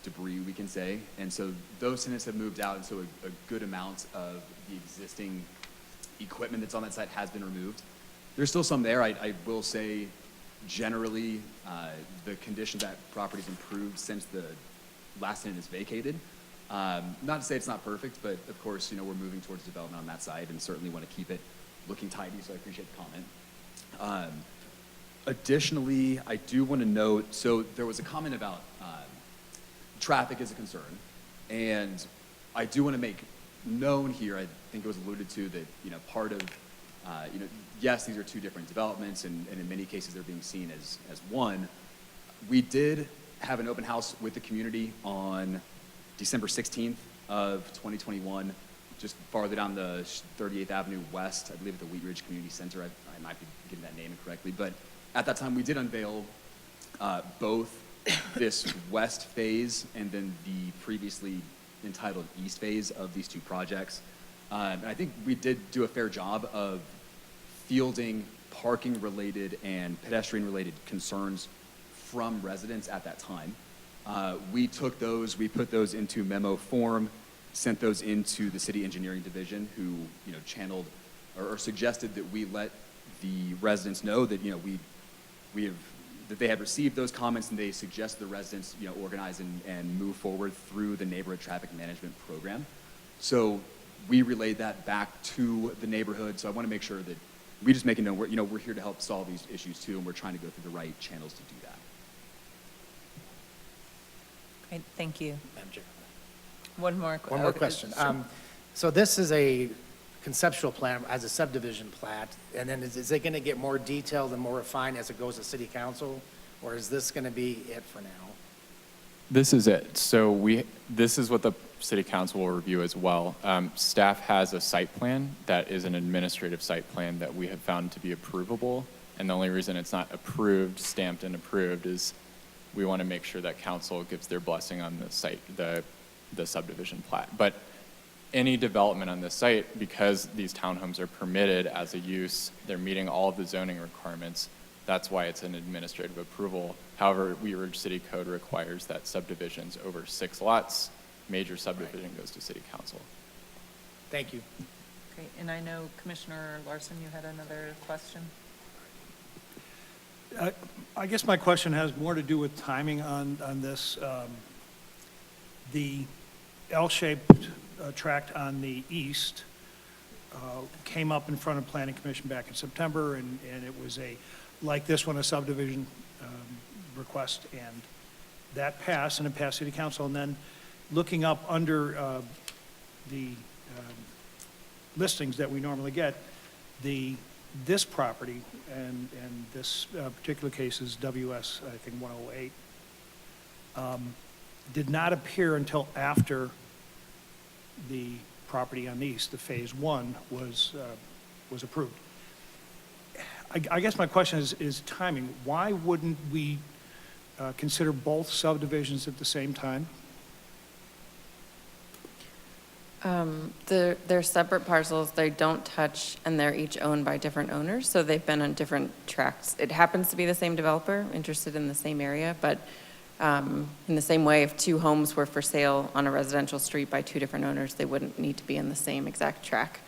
debris, we can say. And so those tenants have moved out, and so a good amount of the existing equipment that's on that site has been removed. There's still some there. I will say, generally, the condition of that property's improved since the last tenant is vacated. Not to say it's not perfect, but of course, we're moving towards development on that side and certainly want to keep it looking tidy, so I appreciate the comment. Additionally, I do want to note, so there was a comment about traffic is a concern, and I do want to make known here, I think it was alluded to, that, part of, yes, these are two different developments, and in many cases they're being seen as one. We did have an open house with the community on December 16th of 2021, just farther down the 38th Avenue West, I believe at the Wheat Ridge Community Center. I might be getting that name incorrectly, but at that time we did unveil both this west phase and then the previously entitled east phase of these two projects. And I think we did do a fair job of fielding parking-related and pedestrian-related concerns from residents at that time. We took those, we put those into memo form, sent those into the city engineering division, who channeled or suggested that we let the residents know that that they had received those comments, and they suggested the residents organize and move forward through the neighborhood traffic management program. So we relayed that back to the neighborhood. So I want to make sure that we just make it known we're here to help solve these issues too, and we're trying to go through the right channels to do that. Great, thank you. Madam Chair. One more One more question. So this is a conceptual plan as a subdivision plat, and then is it going to get more detailed and more refined as it goes to city council, or is this going to be it for now? This is it. So this is what the city council will review as well. Staff has a site plan that is an administrative site plan that we have found to be approvable, and the only reason it's not approved, stamped and approved, is we want to make sure that council gives their blessing on the site, the subdivision plat. But any development on this site, because these townhomes are permitted as a use, they're meeting all of the zoning requirements. That's why it's an administrative approval. However, Wheat Ridge City Code requires that subdivisions over 6 lots, major subdivision goes to city council. Thank you. Great, and I know Commissioner Larson, you had another question? I guess my question has more to do with timing on this. The L-shaped tract on the east came up in front of Planning Commission back in September, and it was like this one, a subdivision request, and that passed, and it passed City Council. And then looking up under the listings that we normally get, this property, and this particular case is WS, I think, 108, did not appear until after the property on the east, the phase one, was approved. I guess my question is timing. Why wouldn't we consider both subdivisions at the same time? They're separate parcels, they don't touch, and they're each owned by different owners, so they've been on different tracks. It happens to be the same developer, interested in the same area, but in the same way, if two homes were for sale on a residential street by two different owners, they wouldn't need to be in the same exact track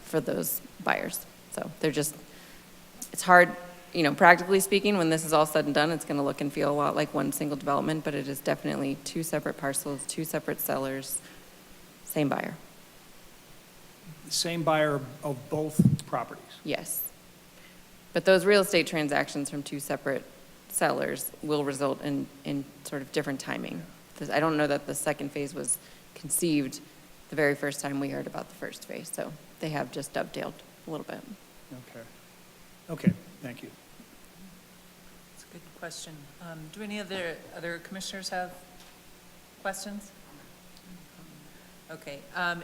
for those buyers. So they're just, it's hard, you know, practically speaking, when this is all said and done, it's going to look and feel a lot like one single development, but it is definitely two separate parcels, two separate sellers, same buyer. Same buyer of both properties. Yes. But those real estate transactions from two separate sellers will result in sort of different timing. 'Cause I don't know that the second phase was conceived the very first time we heard about the first phase, so they have just dovetailed a little bit. Okay. Okay, thank you. That's a good question. Do any other commissioners have questions? Okay,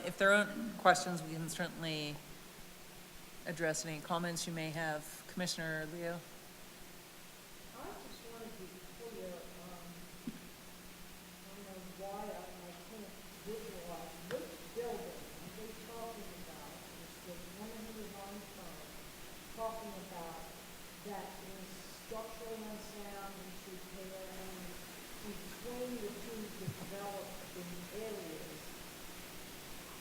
if there aren't questions, we can certainly address any comments you may have. Commissioner Leo? I just want to be clear on why I can't visualize which building are they talking about. Is the woman who was on the phone talking about that is structurally unsound and should repair, and between the two developing areas?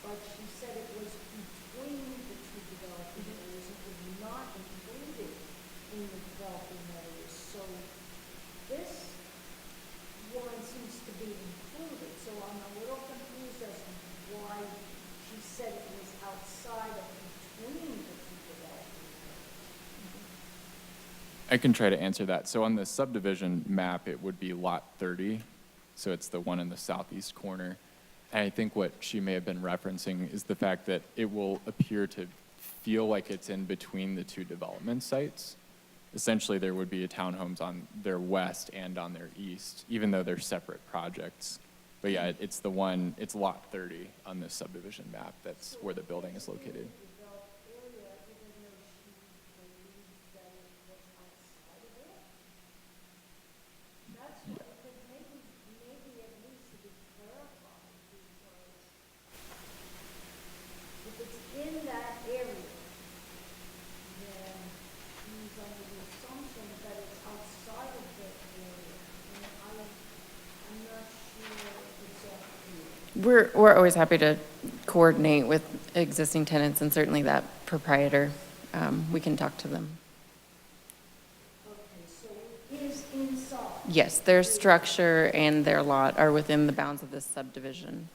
But she said it was between the two developing areas, it was not included in the developing areas. So this one seems to be included, so I'm a little confused as to why she said it was outside of between the two developing areas. I can try to answer that. So on the subdivision map, it would be lot 30. So it's the one in the southeast corner. And I think what she may have been referencing is the fact that it will appear to feel like it's in between the two development sites. Essentially, there would be townhomes on their west and on their east, even though they're separate projects. But yeah, it's the one, it's lot 30 on this subdivision map. That's where the building is located. If it's in that area, then she's under the assumption that it's outside of that area. And I'm not sure exactly. We're always happy to coordinate with existing tenants, and certainly that proprietor, we can talk to them. Okay, so it is inside. Yes, their structure and their lot are within the bounds of this subdivision.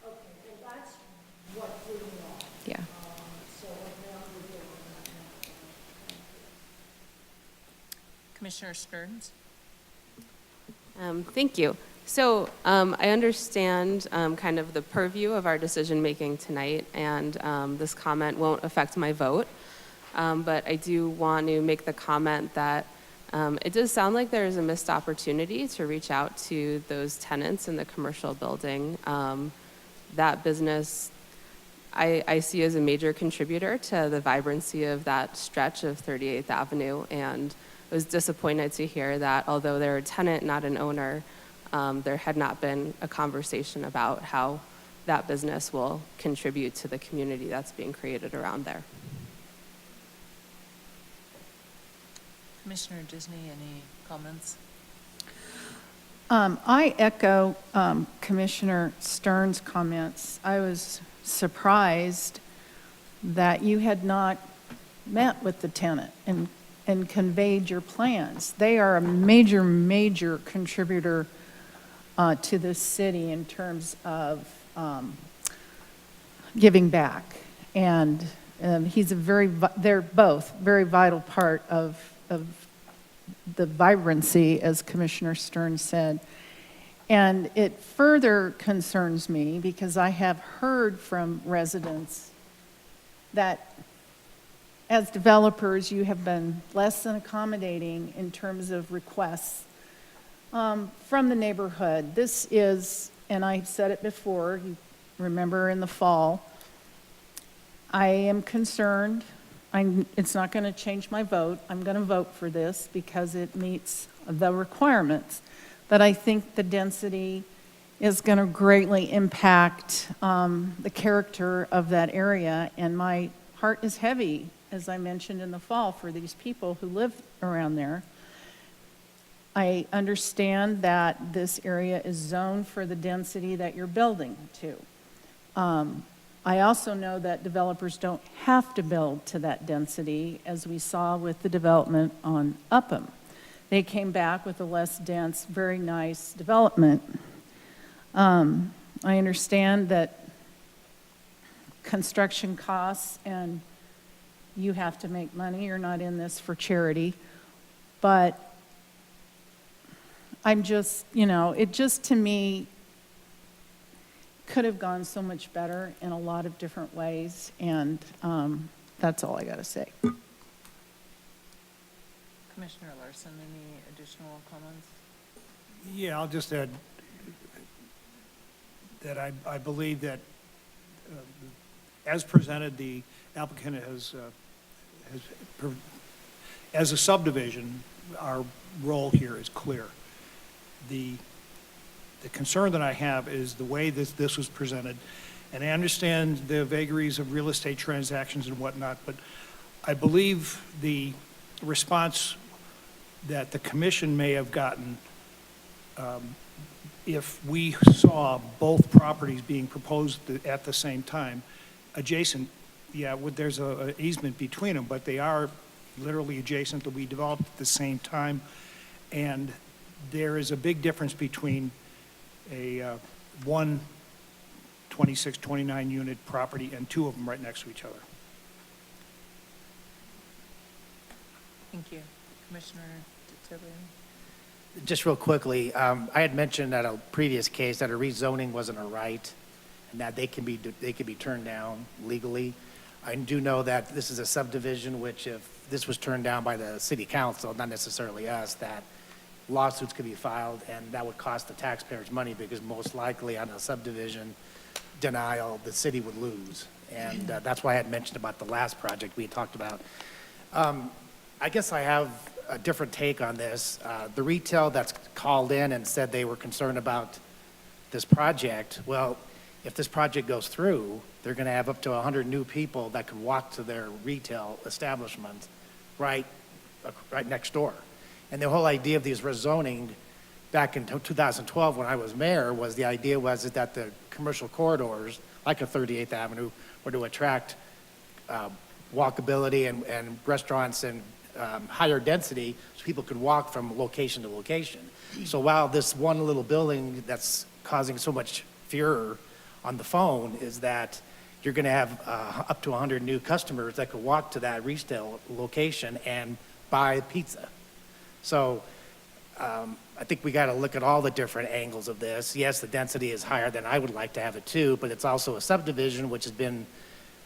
Okay, well, that's what threw me off. Yeah. So, okay, I'm with you on that now. Commissioner Stearns? Thank you. So I understand kind of the purview of our decision-making tonight, and this comment won't affect my vote. But I do want to make the comment that it does sound like there is a missed opportunity to reach out to those tenants in the commercial building. That business, I see as a major contributor to the vibrancy of that stretch of 38th Avenue, and I was disappointed to hear that although they're a tenant, not an owner, there had not been a conversation about how that business will contribute to the community that's being created around there. Commissioner Disney, any comments? I echo Commissioner Stern's comments. I was surprised that you had not met with the tenant and conveyed your plans. They are a major, major contributor to this city in terms of giving back. And they're both very vital part of the vibrancy, as Commissioner Stern said. And it further concerns me because I have heard from residents that as developers, you have been less than accommodating in terms of requests from the neighborhood. This is, and I've said it before, you remember in the fall, I am concerned. It's not going to change my vote. I'm going to vote for this because it meets the requirements. But I think the density is going to greatly impact the character of that area. And my heart is heavy, as I mentioned in the fall, for these people who live around there. I understand that this area is zoned for the density that you're building to. I also know that developers don't have to build to that density, as we saw with the development on Upham. They came back with a less dense, very nice development. I understand that construction costs and you have to make money. You're not in this for charity. But I'm just, it just to me could have gone so much better in a lot of different ways. And that's all I got to say. Commissioner Larson, any additional comments? Yeah, I'll just add that I believe that as presented, the applicant as a subdivision, our role here is clear. The concern that I have is the way this was presented, and I understand the vagaries of real estate transactions and whatnot, but I believe the response that the commission may have gotten if we saw both properties being proposed at the same time, adjacent, there's an easement between them, but they are literally adjacent, that we developed at the same time, and there is a big difference between a 26, 29 unit property and two of them right next to each other. Thank you. Commissioner DeTillian. Just real quickly, I had mentioned at a previous case that a rezoning wasn't a right, and that they can be turned down legally. I do know that this is a subdivision, which if this was turned down by the city council, not necessarily us, that lawsuits could be filed, and that would cost the taxpayers money, because most likely on a subdivision denial, the city would lose. And that's why I had mentioned about the last project we had talked about. I guess I have a different take on this. The retail that's called in and said they were concerned about this project, well, if this project goes through, they're going to have up to 100 new people that could walk to their retail establishment right next door. And the whole idea of these rezoning back in 2012 when I was mayor was the idea was that the commercial corridors, like a 38th Avenue, were to attract walkability and restaurants and higher density so people could walk from location to location. So while this one little building that's causing so much furor on the phone is that you're going to have up to 100 new customers that could walk to that retail location and buy pizza. So I think we got to look at all the different angles of this. Yes, the density is higher than I would like to have it too, but it's also a subdivision, which has been,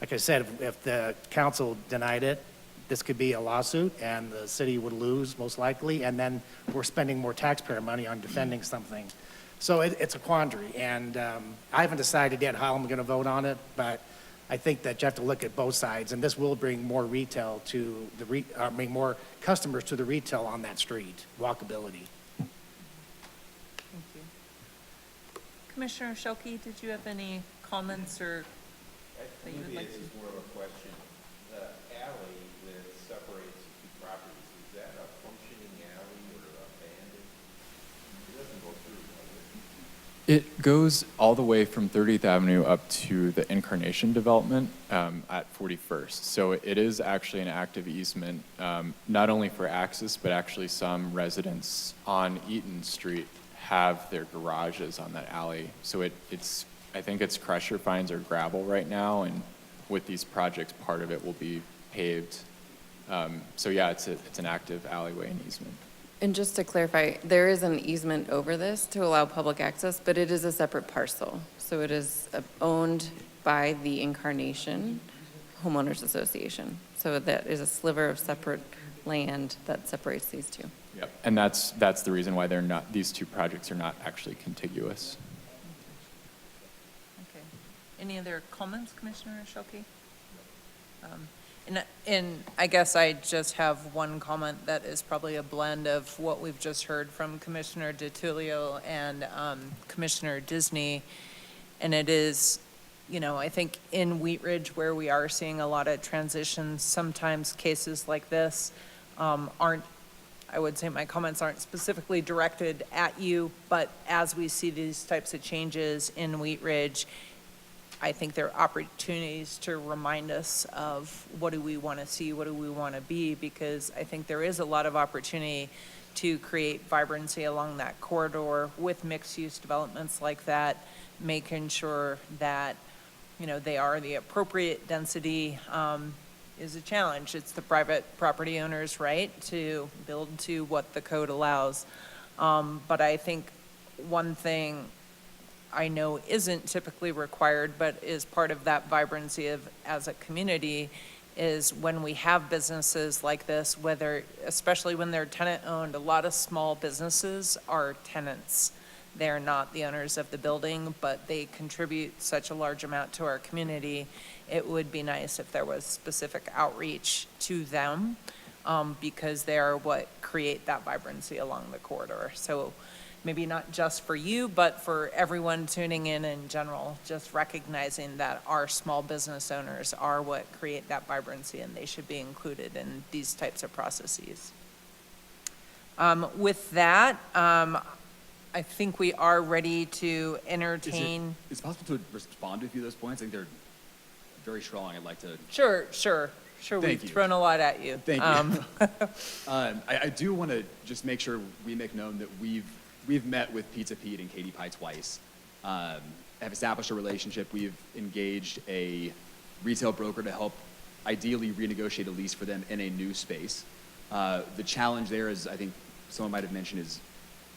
like I said, if the council denied it, this could be a lawsuit and the city would lose most likely, and then we're spending more taxpayer money on defending something. So it's a quandary, and I haven't decided yet how I'm going to vote on it, but I think that you have to look at both sides, and this will bring more retail to the more customers to the retail on that street, walkability. Thank you. Commissioner Shelkey, did you have any comments or that you would like to? Maybe this is more of a question. The alley that separates the two properties, is that a functioning alley or abandoned? It doesn't go through, does it? It goes all the way from 30th Avenue up to the Incarnation development at 41st. So it is actually an active easement, not only for access, but actually some residents on Eaton Street have their garages on that alley. So I think it's crusher fines or gravel right now, and with these projects, part of it will be paved. So yeah, it's an active alleyway and easement. And just to clarify, there is an easement over this to allow public access, but it is a separate parcel. So it is owned by the Incarnation Homeowners Association. So that is a sliver of separate land that separates these two. Yep. And that's the reason why these two projects are not actually contiguous. Okay. Any other comments, Commissioner Shelkey? And I guess I just have one comment that is probably a blend of what we've just heard from Commissioner DiTullio and Commissioner Disney. And it is, I think in Wheat Ridge where we are seeing a lot of transitions, sometimes cases like this aren't, I would say my comments aren't specifically directed at you, but as we see these types of changes in Wheat Ridge, I think there are opportunities to remind us of what do we want to see, what do we want to be, because I think there is a lot of opportunity to create vibrancy along that corridor with mixed-use developments like that, making sure that, they are the appropriate density is a challenge. It's the private property owner's right to build to what the code allows. But I think one thing I know isn't typically required, but is part of that vibrancy of as a community, is when we have businesses like this, especially when they're tenant-owned, a lot of small businesses are tenants. They're not the owners of the building, but they contribute such a large amount to our community. It would be nice if there was specific outreach to them, because they are what create that vibrancy along the corridor. So maybe not just for you, but for everyone tuning in general, just recognizing that our small business owners are what create that vibrancy, and they should be included in these types of processes. With that, I think we are ready to entertain. Is it possible to respond to a few of those points? I think they're very strong. I'd like to. Sure. Thank We've you. thrown a lot at you. Thank you. I do want to just make sure we make known that we've met with Pizza Pete and Katie Pie twice, have established a relationship. We've engaged a retail broker to help ideally renegotiate a lease for them in a new space. The challenge there is, I think someone might have mentioned, is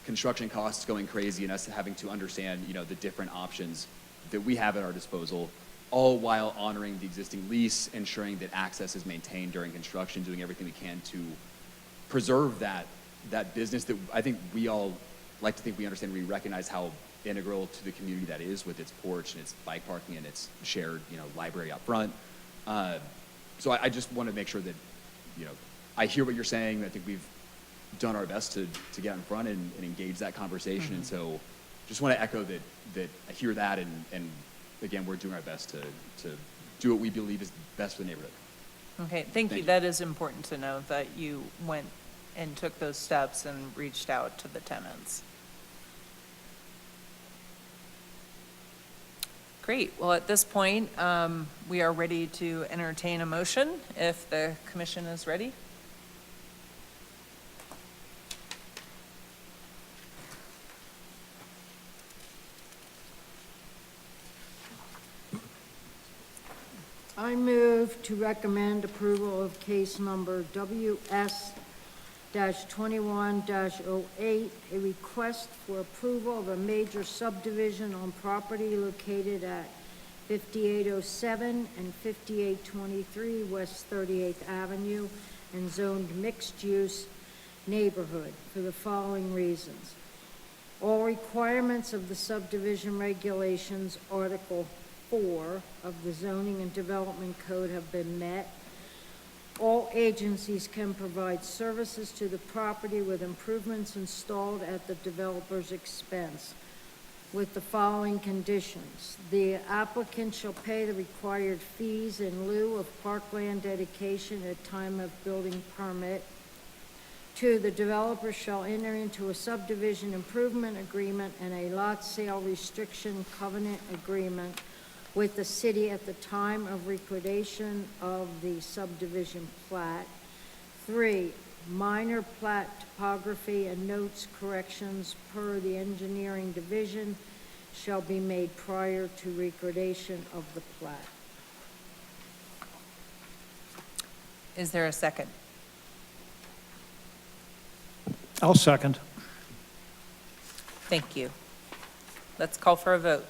construction costs going crazy and us having to understand, the different options that we have at our disposal, all while honoring the existing lease, ensuring that access is maintained during construction, doing everything we can to preserve that business that I think we all like to think we understand. We recognize how integral to the community that is, with its porch and its bike parking and its shared, library up front. So I just want to make sure that, I hear what you're saying. I think we've done our best to get in front and engage that conversation. Mm-hmm. And so just want to echo that I hear that, and again, we're doing our best to do what we believe is best for the neighborhood. Okay, thank you. That is important to know, that you went and took those steps and reached out to the tenants. Great. Well, at this point, we are ready to entertain a motion if the commission is ready. I move to recommend approval of case number WS-21-08, a request for approval of a major subdivision on property located at 5807 and 5823 West 38th Avenue and zoned mixed-use neighborhood for the following reasons. All requirements of the subdivision regulations, Article 4 of the Zoning and Development Code, have been met. All agencies can provide services to the property with improvements installed at the developer's expense, with the following conditions. The applicant shall pay the required fees in lieu of parkland dedication at time of building permit. 2, the developer shall enter into a subdivision improvement agreement and a lot sale restriction covenant agreement with the city at the time of recordation of the subdivision plat. 3, minor plat topography and notes corrections per the engineering division shall be made prior to recordation of the plat. Is there a second? I'll second. Thank you. Let's call for a vote.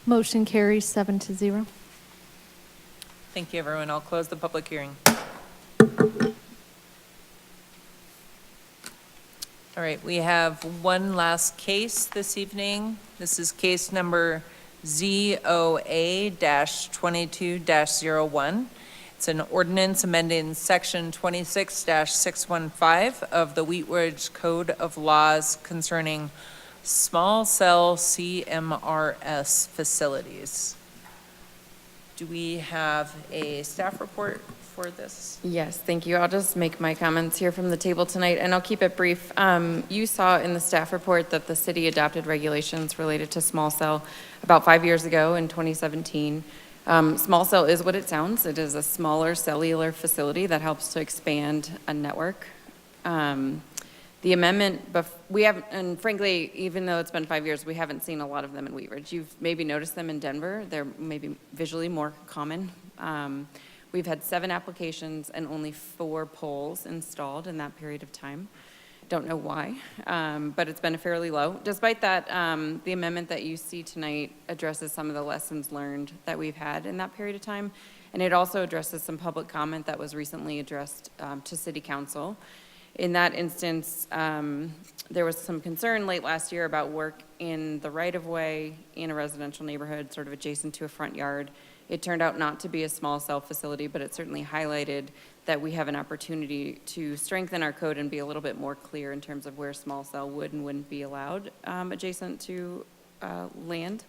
Motion carries 7-0. Thank you, everyone. I'll close the public hearing. All right, we have one last case this evening. This is case number ZOA-22-01. It's an ordinance amending section 26-615 of the Wheat Ridge Code of Laws concerning small cell CMRS facilities. Do we have a staff report for this? Yes, thank you. I'll just make my comments here from the table tonight, and I'll keep it brief. You saw in the staff report that the city adopted regulations related to small cell about 5 years ago in 2017. Small cell is what it sounds. It is a smaller cellular facility that helps to expand a network. The amendment, we haven't, and frankly, even though it's been 5 years, we haven't seen a lot of them in Wheat Ridge. You've maybe noticed them in Denver. They're maybe visually more common. We've had 7 applications and only 4 poles installed in that period of time. Don't know why, but it's been fairly low. Despite that, the amendment that you see tonight addresses some of the lessons learned that we've had in that period of time, and it also addresses some public comment that was recently addressed to City Council. In that instance, there was some concern late last year about work in the right-of-way in a residential neighborhood, sort of adjacent to a front yard. It turned out not to be a small cell facility, but it certainly highlighted that we have an opportunity to strengthen our code and be a little bit more clear in terms of where small cell would and wouldn't be allowed adjacent to land.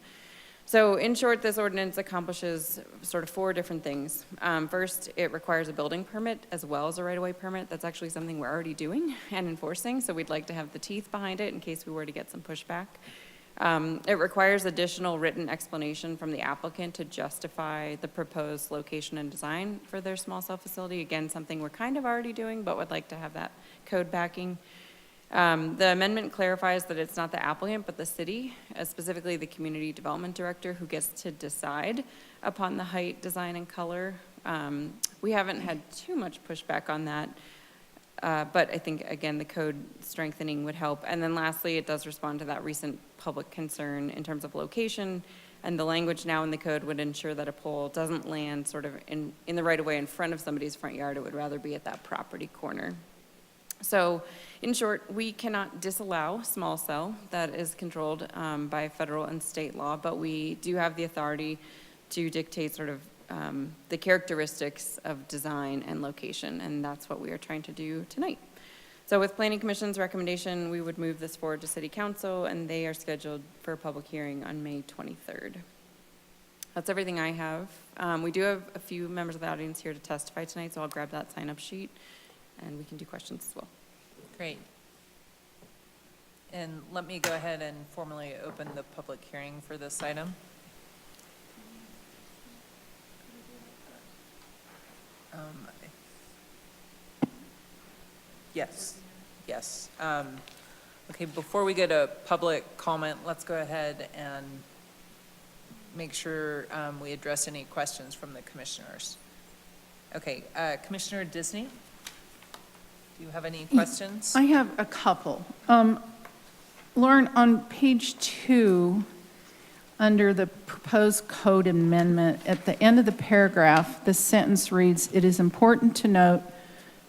So in short, this ordinance accomplishes sort of 4 different things. First, it requires a building permit as well as a right-of-way permit. That's actually something we're already doing and enforcing, so we'd like to have the teeth behind it in case we were to get some pushback. It requires additional written explanation from the applicant to justify the proposed location and design for their small cell facility. Again, something we're kind of already doing, but would like to have that code backing. The amendment clarifies that it's not the applicant, but the city, specifically the community development director, who gets to decide upon the height, design, and color. We haven't had too much pushback on that, but I think, again, the code strengthening would help. And then lastly, it does respond to that recent public concern in terms of location, and the language now in the code would ensure that a pole doesn't land sort of in the right-of-way in front of somebody's front yard. It would rather be at that property corner. So, in short, we cannot disallow small cell that is controlled by federal and state law, but we do have the authority to dictate sort of the characteristics of design and location, and that's what we are trying to do tonight. So with Planning Commission's recommendation, we would move this forward to City Council, and they are scheduled for a public hearing on May 23rd. That's everything I have. We do have a few members of the audience here to testify tonight, so I'll grab that sign-up sheet, and we can do questions as well. Great. And let me go ahead and formally open the public hearing for this item. Yes. Okay, before we go to public comment, let's go ahead and make sure we address any questions from the commissioners. Okay, Commissioner Disney, do you have any questions? I have a couple. Lauren, on page 2, under the proposed code amendment, at the end of the paragraph, the sentence reads, "It is important to note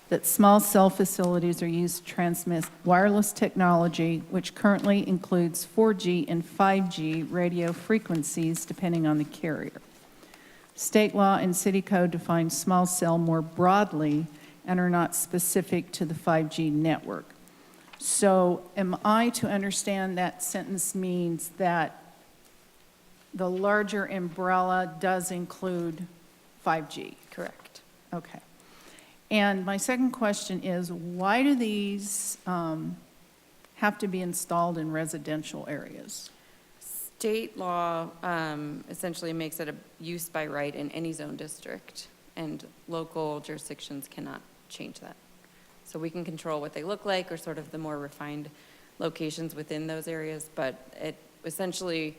that small cell facilities are used to transmit wireless technology, which currently includes 4G and 5G radio frequencies, depending on the carrier. State law and city code define small cell more broadly and are not specific to the 5G network." So am I to understand that sentence means that the larger umbrella does include 5G? Correct. Okay. And my second question is, why do these have to be installed in residential areas? State law essentially makes it a use by right in any zone district, and local jurisdictions cannot change that. So we can control what they look like or sort of the more refined locations within those areas, but it essentially,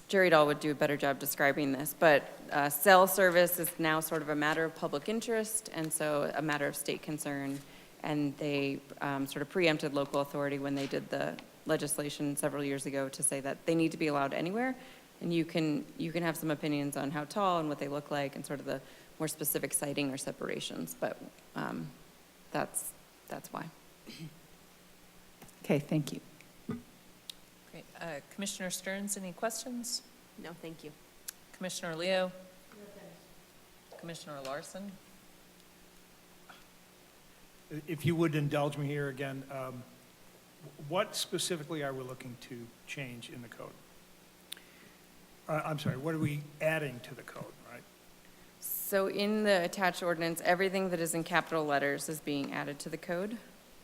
Jerry Dahl would do a better job describing this, but cell service is now sort of a matter of public interest, and so a matter of state concern, and they sort of preempted local authority when they did the legislation several years ago to say that they need to be allowed anywhere, and you can have some opinions on how tall and what they look like and sort of the more specific siting or separations, but that's why. Okay, thank you. Great. Commissioner Stearns, any questions? No, thank you. Commissioner Leo? Commissioner Larson? If you would indulge me here again, what specifically are we looking to change in the code? I'm sorry, what are we adding to the code, right? So in the attached ordinance, everything that is in capital letters is being added to the code.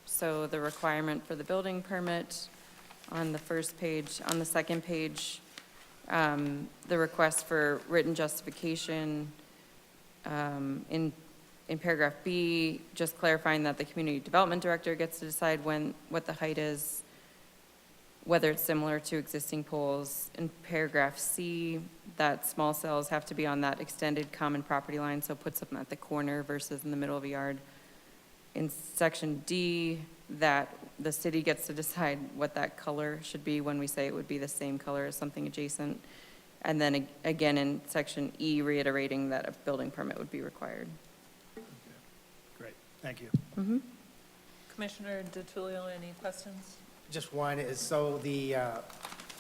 So the requirement for the building permit on the first page, on the second page, the request for written justification, in paragraph B, just clarifying that the community development director gets to decide what the height is, whether it's similar to existing poles. In paragraph C, that small cells have to be on that extended common property line, so put something at the corner versus in the middle of a yard. In section D, that the city gets to decide what that color should be when we say it would be the same color as something adjacent. And then again, in section E, reiterating that a building permit would be required. Great, thank you. Commissioner DiTullio, any questions? Just one is, so the,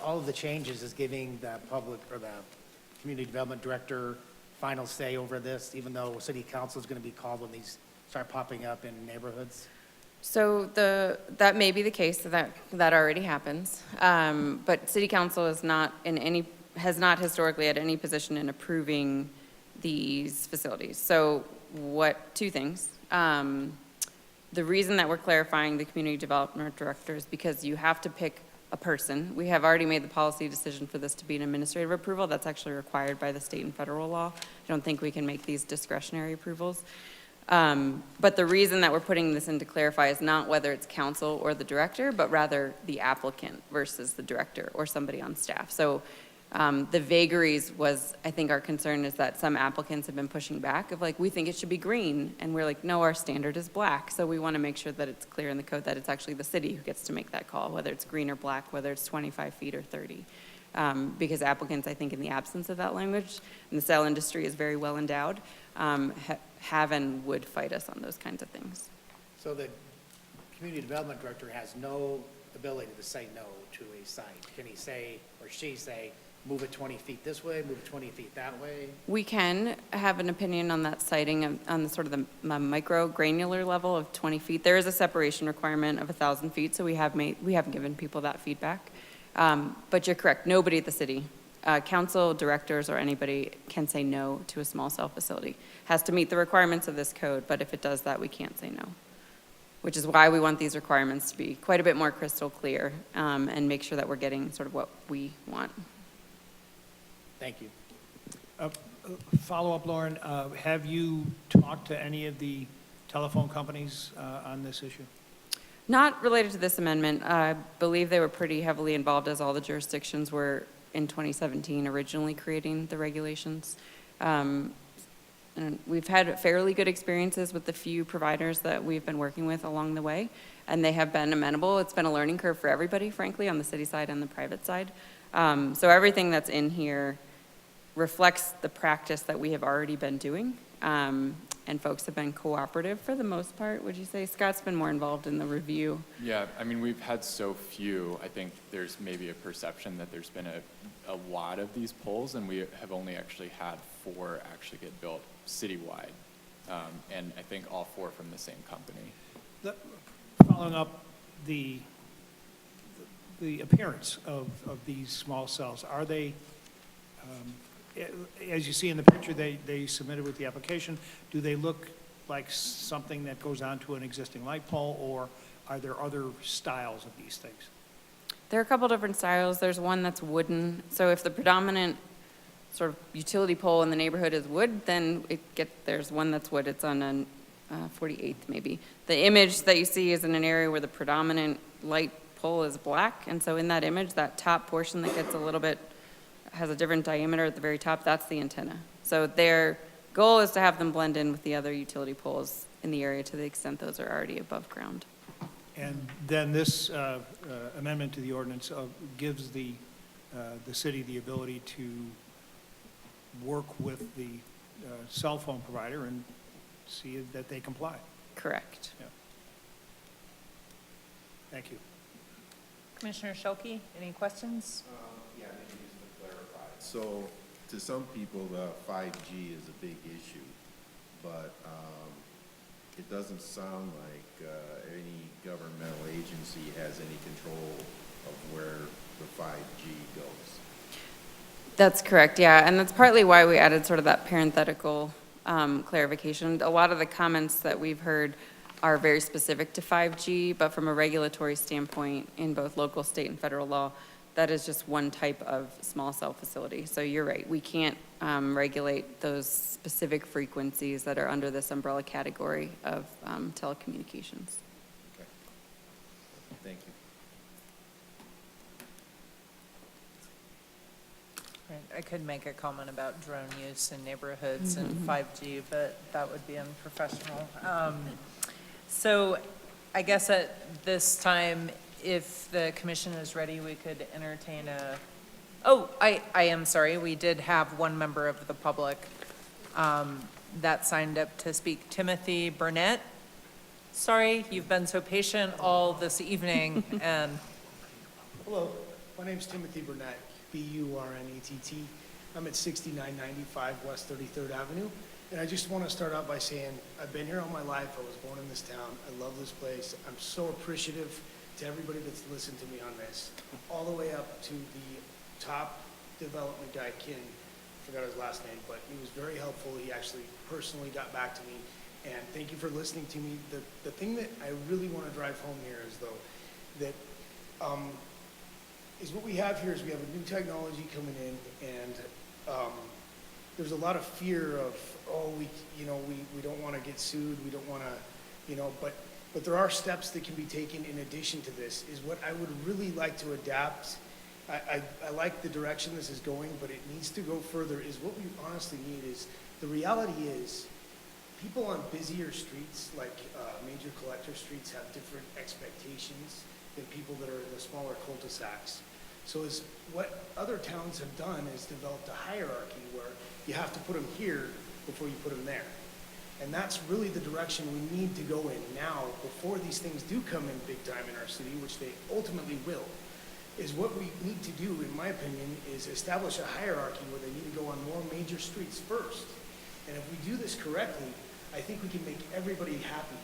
all of the changes is giving the public or the community development director final say over this, even though city council is going to be called when these start popping up in neighborhoods? So that may be the case, that already happens. But city council is not has not historically had any position in approving these facilities. So two things. The reason that we're clarifying the community development director is because you have to pick a person. We have already made the policy decision for this to be an administrative approval. That's actually required by the state and federal law. I don't think we can make these discretionary approvals. But the reason that we're putting this in to clarify is not whether it's council or the director, but rather the applicant versus the director or somebody on staff. So the vagaries was, I think our concern is that some applicants have been pushing back of like, we think it should be green. And we're like, no, our standard is black. So we want to make sure that it's clear in the code that it's actually the city who gets to make that call, whether it's green or black, whether it's 25 feet or 30. Because applicants, I think in the absence of that language, and the cell industry is very well endowed, have and would fight us on those kinds of things. So the community development director has no ability to say no to a site. Can he say, or she say, move it 20 feet this way, move it 20 feet that way? We can have an opinion on that siting on the sort of the micro granular level of 20 feet. There is a separation requirement of 1,000 feet, so we have given people that feedback. But you're correct, nobody at the city, council, directors, or anybody can say no to a small cell facility. Has to meet the requirements of this code, but if it does that, we can't say no. Which is why we want these requirements to be quite a bit more crystal clear, and make sure that we're getting sort of what we want. Thank you. Follow-up, Lauren, have you talked to any of the telephone companies on this issue? Not related to this amendment. I believe they were pretty heavily involved, as all the jurisdictions were in 2017, originally creating the regulations. And we've had fairly good experiences with the few providers that we've been working with along the way, and they have been amenable. It's been a learning curve for everybody, frankly, on the city side and the private side. So everything that's in here reflects the practice that we have already been doing, and folks have been cooperative for the most part, would you say? Scott's been more involved in the review. Yeah, I mean, we've had so few. I think there's maybe a perception that there's been a lot of these poles, and we have only actually had 4 actually get built citywide. And I think all 4 from the same company. Following up the appearance of these small cells, are they, as you see in the picture they submitted with the application, do they look like something that goes onto an existing light pole, or are there other styles of these things? There are a couple different styles. There's one that's wooden. So if the predominant sort of utility pole in the neighborhood is wood, then there's one that's wood. It's on a 48th maybe. The image that you see is in an area where the predominant light pole is black. And so in that image, that top portion that gets has a different diameter at the very top, that's the antenna. So their goal is to have them blend in with the other utility poles in the area to the extent those are already above ground. And then this amendment to the ordinance gives the city the ability to work with the cell phone provider and see that they comply. Correct. Yeah. Thank you. Commissioner Shelkey, any questions? Yeah, maybe just to clarify. So, to some people, the 5G is a big issue, but it doesn't sound like any governmental agency has any control of where the 5G goes. That's correct, yeah, and that's partly why we added sort of that parenthetical clarification. A lot of the comments that we've heard are very specific to 5G, but from a regulatory standpoint, in both local, state, and federal law, that is just one type of small cell facility. So you're right, we can't regulate those specific frequencies that are under this umbrella category of telecommunications. Okay. Thank you. Right, I could make a comment about drone use in neighborhoods and 5G, but that would be unprofessional. So I guess at this time, if the commission is ready, we could entertain a, oh, I am sorry, we did have one member of the public that signed up to speak, Timothy Burnett. Sorry, you've been so patient all this evening, and Hello, my name's Timothy Burnett, B-U-R-N-E-T-T. I'm at 6995 West 33rd Avenue. And I just want to start out by saying, I've been here all my life. I was born in this town. I love this place. I'm so appreciative to everybody that's listened to me on this, all the way up to the top development guy, Kin. I forgot his last name, but he was very helpful. He actually personally got back to me. And thank you for listening to me. The thing that I really want to drive home here is, though, that is what we have here is we have a new technology coming in, and there's a lot of fear of, oh, we don't want to get sued, we don't want to, but there are steps that can be taken in addition to this, is what I would really like to adapt. I like the direction this is going, but it needs to go further, is what we honestly need is, the reality is, people on busier streets, like major collector streets, have different expectations than people that are in the smaller cul-de-sacs. So is what other towns have done is developed a hierarchy where you have to put them here before you put them there. And that's really the direction we need to go in now before these things do come in big time in our city, which they ultimately will, is what we need to do, in my opinion, is establish a hierarchy where they need to go on more major streets first. And if we do this correctly, I think we can make everybody happy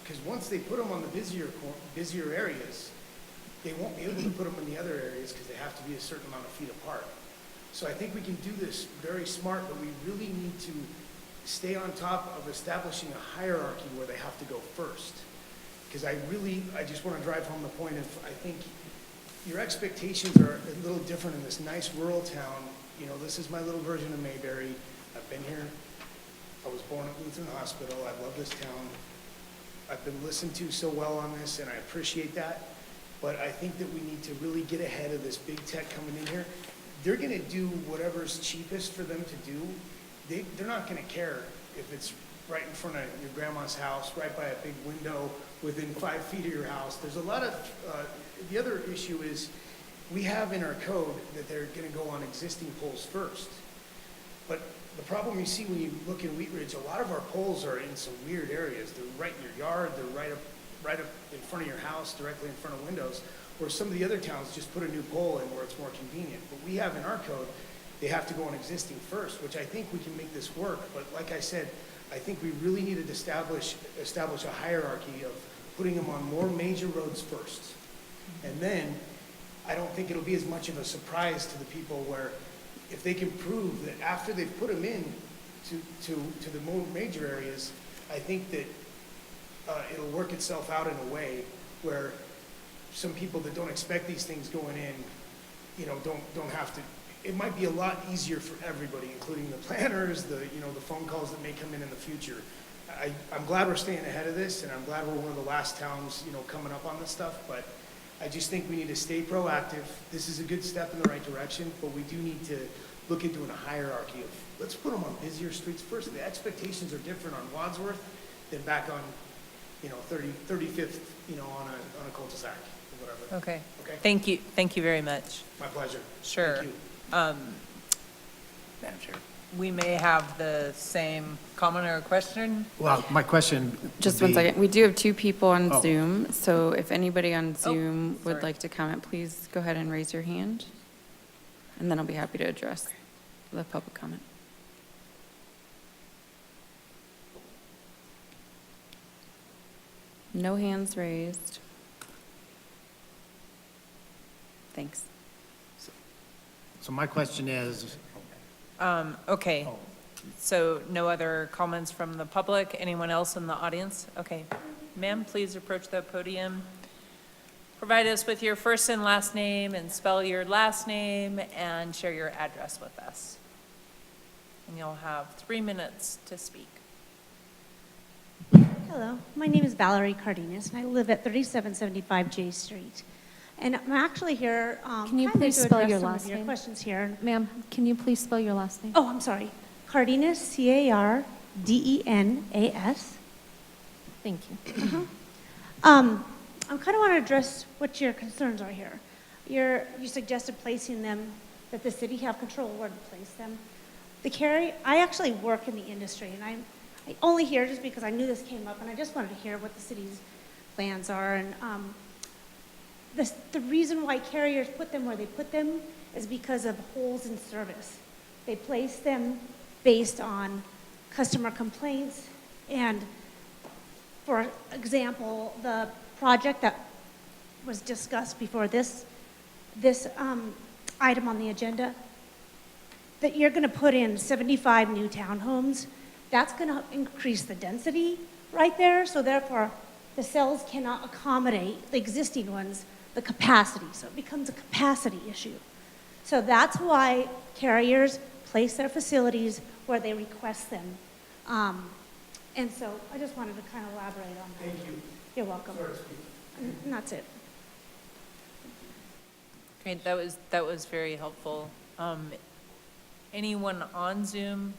because once they put them on the busier areas, they won't be able to put them in the other areas because they have to be a certain amount of feet apart. So I think we can do this very smart, but we really need to stay on top of establishing a hierarchy where they have to go first. Because I just want to drive home the point of, I think your expectations are a little different in this nice rural town. This is my little version of Mayberry. I've been here. I was born at Lutheran Hospital. I love this town. I've been listened to so well on this, and I appreciate that. But I think that we need to really get ahead of this big tech coming in here. They're going to do whatever's cheapest for them to do. They're not going to care if it's right in front of your grandma's house, right by a big window, within 5 feet of your house. There's a lot of, the other issue is we have in our code that they're going to go on existing poles first. But the problem you see when you look in Wheat Ridge, a lot of our poles are in some weird areas. They're right in your yard, they're right up in front of your house, directly in front of windows, where some of the other towns just put a new pole in where it's more convenient. But we have in our code, they have to go on existing first, which I think we can make this work. But like I said, I think we really need to establish a hierarchy of putting them on more major roads first. And then I don't think it'll be as much of a surprise to the people where if they can prove that after they've put them in to the more major areas, I think that it'll work itself out in a way where some people that don't expect these things going in, don't have to. It might be a lot easier for everybody, including the planners, the phone calls that may come in the future. I'm glad we're staying ahead of this, and I'm glad we're one of the last towns, coming up on this stuff, but I just think we need to stay proactive. This is a good step in the right direction, but we do need to look into a hierarchy of, let's put them on busier streets first. The expectations are different on Wadsworth than back on, 35th, on a cul-de-sac or whatever. okay. Okay? Thank you very much. My pleasure. Sure. Thank you. Madam Chair. we may have the same comment or question. Well, my question Just would one be- second. We do have two people on Oh. Zoom, so if anybody on Zoom would sorry. like to comment, please go ahead and raise your hand. And then I'll be happy to address the public comment. No hands raised. Thanks. So my question is, Okay, so no other comments from the public? Anyone else in the audience? Okay. Ma'am, please approach the podium. Provide us with your first and last name and spell your last name and share your address with us. And you'll have 3 minutes to speak. Hello, my name is Valerie Cardenas, and I live at 3775 J Street. And I'm actually here. Can you kinda please to spell address your some of last name? questions here. Ma'am, can you please spell your last name? Oh, I'm sorry. Cardenas, Cardenas. Thank you. I kind of want to address what your concerns are here. You suggested placing them, that the city have control where to place them. I actually work in the industry, and I only here just because I knew this came up, and I just wanted to hear what the city's plans are. And the reason why carriers put them where they put them is because of holes in service. They place them based on customer complaints, and for example, the project that was discussed before this item on the agenda, that you're going to put in 75 new townhomes, that's going to increase the density right there, so therefore the cells cannot accommodate the existing ones, the capacity, so it becomes a capacity issue. So that's why carriers place their facilities where they request them. And so I just wanted to kind of elaborate on that. Thank you. You're welcome. Sorry to speak. And that's it. Great, that was very helpful. Anyone on Zoom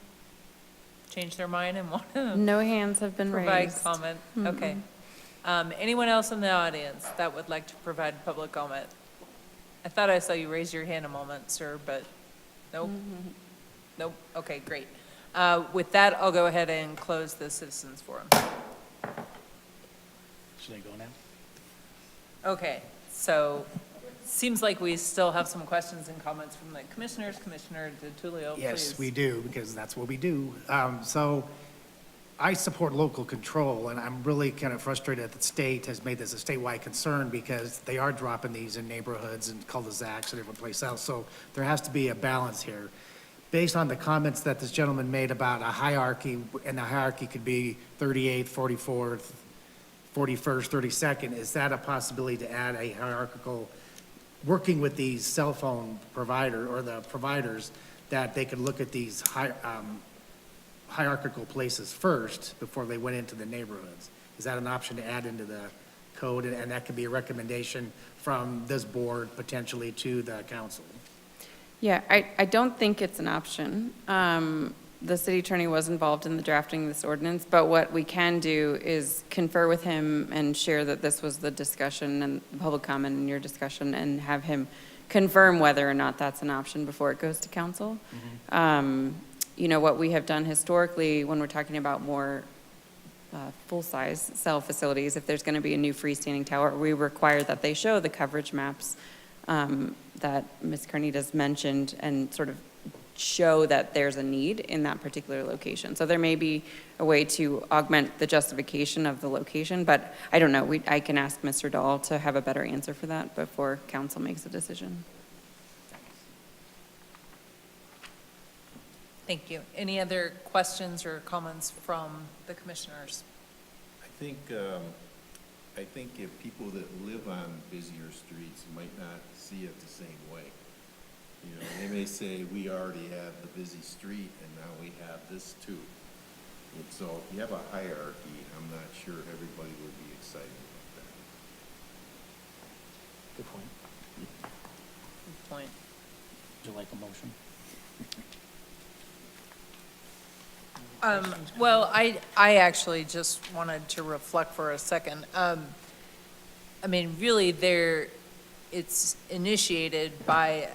change their mind and want to No hands have been provide raised. comment? Okay. Anyone else in the audience that would like to provide public comment? I thought I saw you raise your hand a moment, sir, but nope. Nope, okay, great. With that, I'll go ahead and close the citizens forum. should I go now? Okay, so seems like we still have some questions and comments from the commissioners. Commissioner DiTullio, please. Yes, we do, because that's what we do. So I support local control, and I'm really kind of frustrated that the state has made this a statewide concern because they are dropping these in neighborhoods and cul-de-sacs and every place else. So there has to be a balance here. Based on the comments that this gentleman made about a hierarchy, and the hierarchy could be 38th, 44th, 41st, 32nd, is that a possibility to add a hierarchical, working with these cell phone provider or the providers, that they could look at these hierarchical places first before they went into the neighborhoods? Is that an option to add into the code? And that could be a recommendation from this board potentially to the council? Yeah, I don't think it's an option. The city attorney was involved in the drafting of this ordinance, but what we can do is confer with him and share that this was the discussion and the public comment in your discussion, and have him confirm whether or not that's an option before it goes to council. You know, what we have done historically when we're talking about more full-size cell facilities, if there's going to be a new freestanding tower, we require that they show the coverage maps that Ms. Carnitas mentioned, and sort of show that there's a need in that particular location. So there may be a way to augment the justification of the location, but I don't know. I can ask Mr. Dahl to have a better answer for that before council makes a decision. Thank you. Any other questions or comments from the commissioners? I think if people that live on busier streets might not see it the same way. You know, they may say, we already have the busy street and now we have this too. And so if you have a hierarchy, I'm not sure everybody would be excited about that. Good point. Good point. Would you like a motion? Well, I actually just wanted to reflect for a second. I mean, really, it's initiated by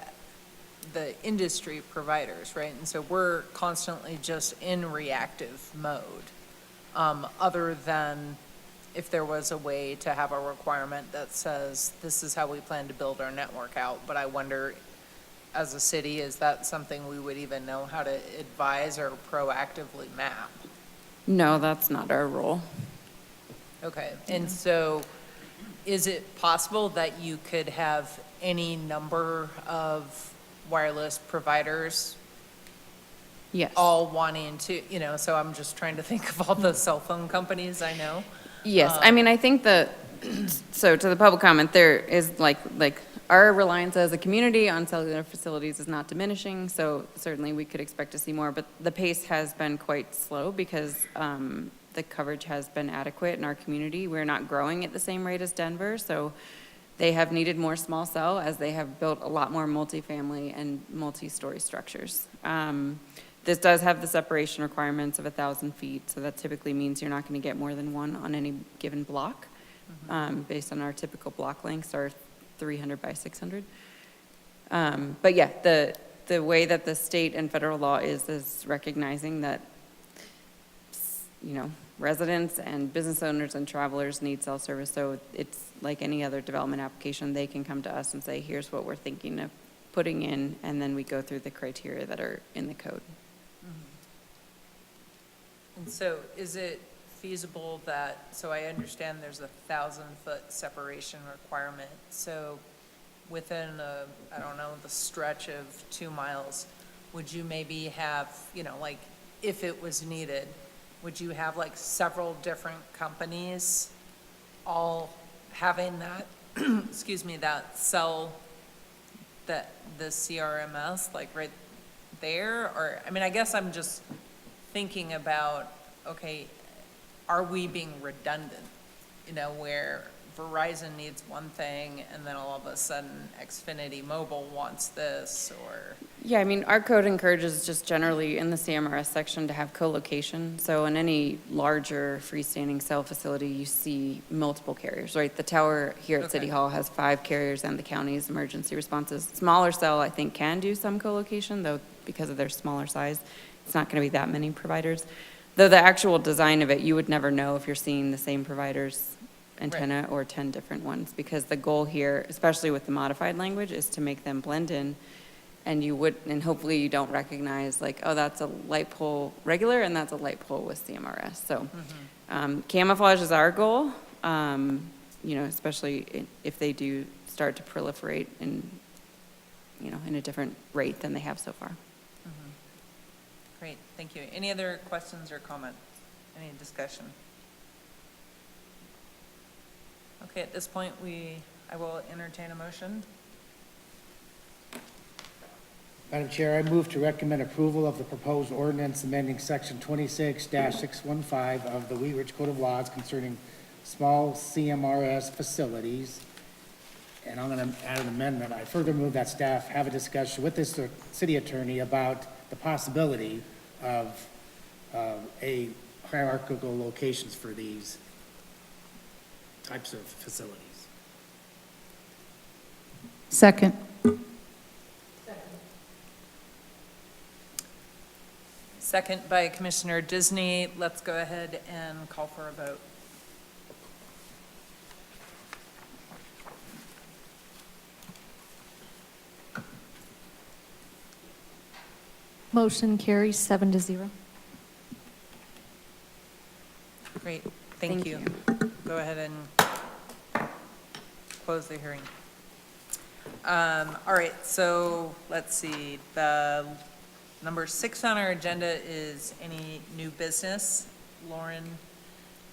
the industry providers, right? And so we're constantly just in reactive mode, other than if there was a way to have a requirement that says, this is how we plan to build our network out. But I wonder, as a city, is that something we would even know how to advise or proactively map? No, that's not our role. Okay, and so is it possible that you could have any number of wireless providers Yes. all wanting to, so I'm just trying to think of all the cell phone companies I know. Yes, I mean, I think so to the public comment, there is like our reliance as a community on cellular facilities is not diminishing, so certainly we could expect to see more, but the pace has been quite slow because the coverage has been adequate in our community. We're not growing at the same rate as Denver, so they have needed more small cell as they have built a lot more multifamily and multi-story structures. This does have the separation requirements of 1,000 feet, so that typically means you're not going to get more than one on any given block, based on our typical block lengths are 300 by 600. But yeah, the way that the state and federal law is recognizing that, residents and business owners and travelers need cell service, so it's like any other development application, they can come to us and say, here's what we're thinking of putting in, and then we go through the criteria that are in the code. And so is it feasible so I understand there's a 1,000-foot separation requirement. So within the stretch of 2 miles, would you maybe have, if it was needed, would you have like several different companies all having that, that cell, the CRMS, like right there? Or, I guess I'm just thinking about, okay, are we being redundant? Where Verizon needs one thing and then all of a sudden Xfinity Mobile wants this, or? Yeah, our code encourages just generally in the CMRS section to have co-location. So in any larger freestanding cell facility, you see multiple carriers, right? The tower here at City Hall has 5 carriers and the county's emergency responses. Smaller cell, I think, can do some co-location, though because of their smaller size, it's not going to be that many providers. Though the actual design of it, you would never know if you're seeing the same provider's antenna or 10 different ones, because the goal here, especially with the modified language, is to make them blend in, and hopefully you don't recognize like, oh, that's a light pole regular and that's a light pole with CMRS. So camouflage is our goal, especially if they do start to proliferate in a different rate than they have so far. Great, thank you. Any other questions or comments? Any discussion? Okay, at this point, I will entertain a motion. Madam Chair, I move to recommend approval of the proposed ordinance amending section 26-615 of the Wheat Ridge Code of Laws concerning small CMRS facilities. And I'm going to add an amendment. I further move that staff have a discussion with this city attorney about the possibility of a hierarchical locations for these types of facilities. Second. Second by Commissioner Disney. Let's go ahead and call for a vote. Motion carries 7-0. Great, thank you. Go ahead and close the hearing. All right, so let's see. The number 6 on our agenda is any new business. Lauren,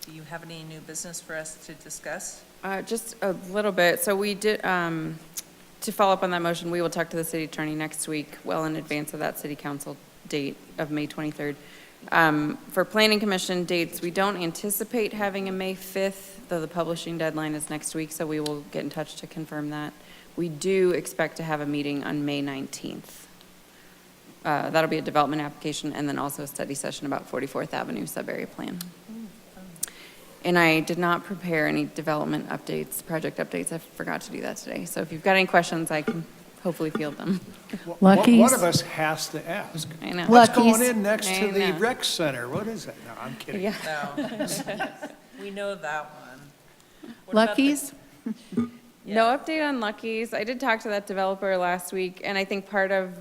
do you have any new business for us to discuss? Just a little bit. So we did, to follow up on that motion, we will talk to the city attorney next week, well in advance of that city council date of May 23rd. For planning commission dates, we don't anticipate having a May 5th, though the publishing deadline is next week, so we will get in touch to confirm that. We do expect to have a meeting on May 19th. That'll be a development application and then also a study session about 44th Avenue sub-area plan. And I did not prepare any development updates, project updates. I forgot to do that today. So if you've got any questions, I can hopefully field them. Lucky's. One of us has to ask. I know. What's going Lucky's. in next to I the know. rec center? What is that? No, I'm kidding. Yeah. No. We know that one. What about the- Lucky's? No update on Lucky's. I did talk to that developer last week, and I think part of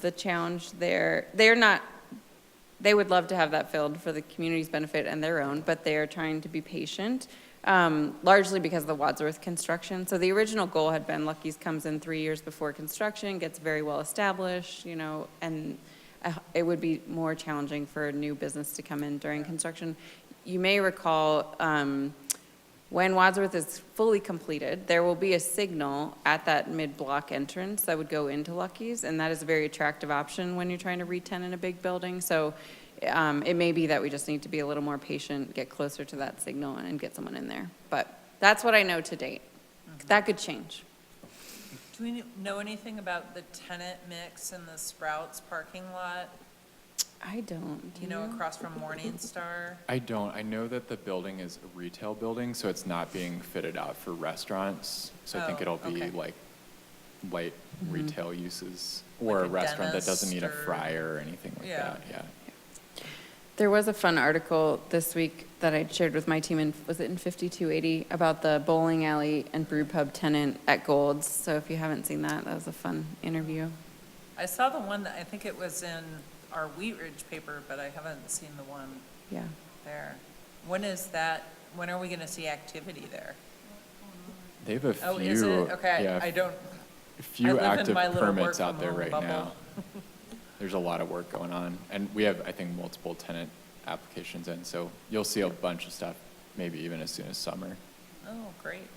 the challenge there, they would love to have that filled for the community's benefit and their own, but they are trying to be patient, largely because of the Wadsworth construction. So the original goal had been Lucky's comes in 3 years before construction, gets very well established, you know, and it would be more challenging for a new business to come in during construction. You may recall, when Wadsworth is fully completed, there will be a signal at that mid-block entrance that would go into Lucky's, and that is a very attractive option when you're trying to re-tenant a big building. So it may be that we just need to be a little more patient, get closer to that signal, and get someone in there. But that's what I know to date. That could change. Do we know anything about the tenant mix in the Sprouts parking lot? I don't. Do You know, across from Morningstar? I don't. I know that the building is a retail building, so it's not being fitted out for restaurants. So I think Oh, it'll be okay. like light retail uses, or Like a a restaurant that doesn't need a dentist or- fryer or anything like Yeah. that, yeah. There was a fun article this week that I shared with my team, was it in 5280, about the bowling alley and brew pub tenant at Gold's. So if you haven't seen that, that was a fun interview. I saw the one that, I think it was in our Wheat Ridge paper, but I haven't seen the one Yeah. there. When is that, when are we gonna see activity there? They have a few. Oh, is it? Okay, yeah, I don't, a few I live in active my little permits work out from there home right bubble. now. There's a lot of work going on, and we have, I think, multiple tenant applications in, so you'll see a bunch of stuff, maybe even as soon as summer. oh, great,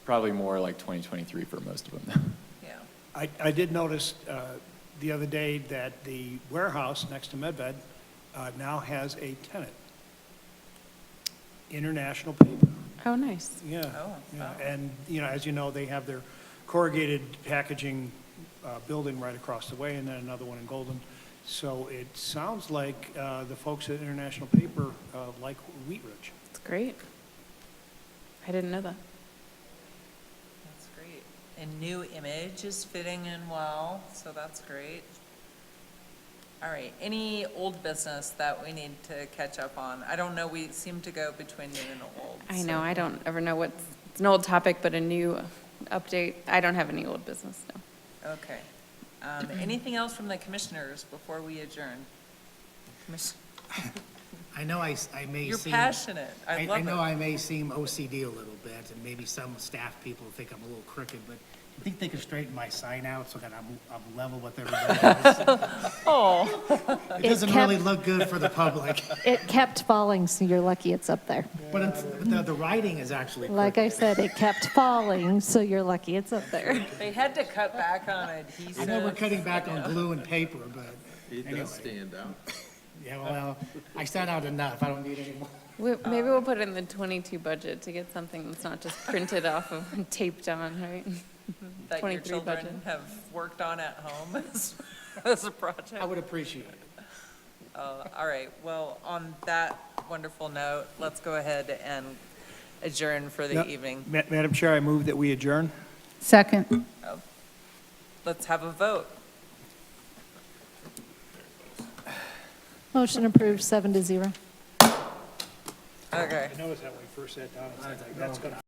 Probably more like 2023 for most of them. yeah. I did notice the other day that the warehouse next to Medved now has a tenant. International Paper. Oh, nice. Yeah. Oh, yeah. wow. And, you know, as you know, they have their corrugated packaging building right across the way, and then another one in Golden. So it sounds like the folks at International Paper like Wheat Ridge. It's great. I didn't know that. That's great. And New Image is fitting in well, so that's great. All right, any old business that we need to catch up on? I don't know, we seem to go between new and old. I so- know, I don't ever know it's an old topic, but a new update. I don't have any old business, no. Okay. Anything else from the commissioners before we adjourn? I know I may You're seem. passionate. I love I know it. I may seem OCD a little bit, and maybe some staff people think I'm a little crooked, but I think they can straighten my sign out so that I'm level with everybody else. Oh. It doesn't really look good for the public, It kept falling, so you're lucky it's up there. but the writing is actually Like crooked. I said, it kept falling, so you're lucky it's up there. They had to cut back on adhesive. I know we're cutting back on glue and paper, but It anyway. does stand out. Yeah, well, I stand out enough. I don't need any more. Maybe we'll put it in the 22 budget to get something that's not just printed off of and taped on, right? That your 23 children budget. have worked on at home as a project. I would appreciate it. All right, well, on that wonderful note, let's go ahead and adjourn for the Yep. evening. Madam Chair, I move that we adjourn. Second. Let's have a vote. Motion approved, 7-0. Okay. I noticed that when we first sat down, I was like, that's gonna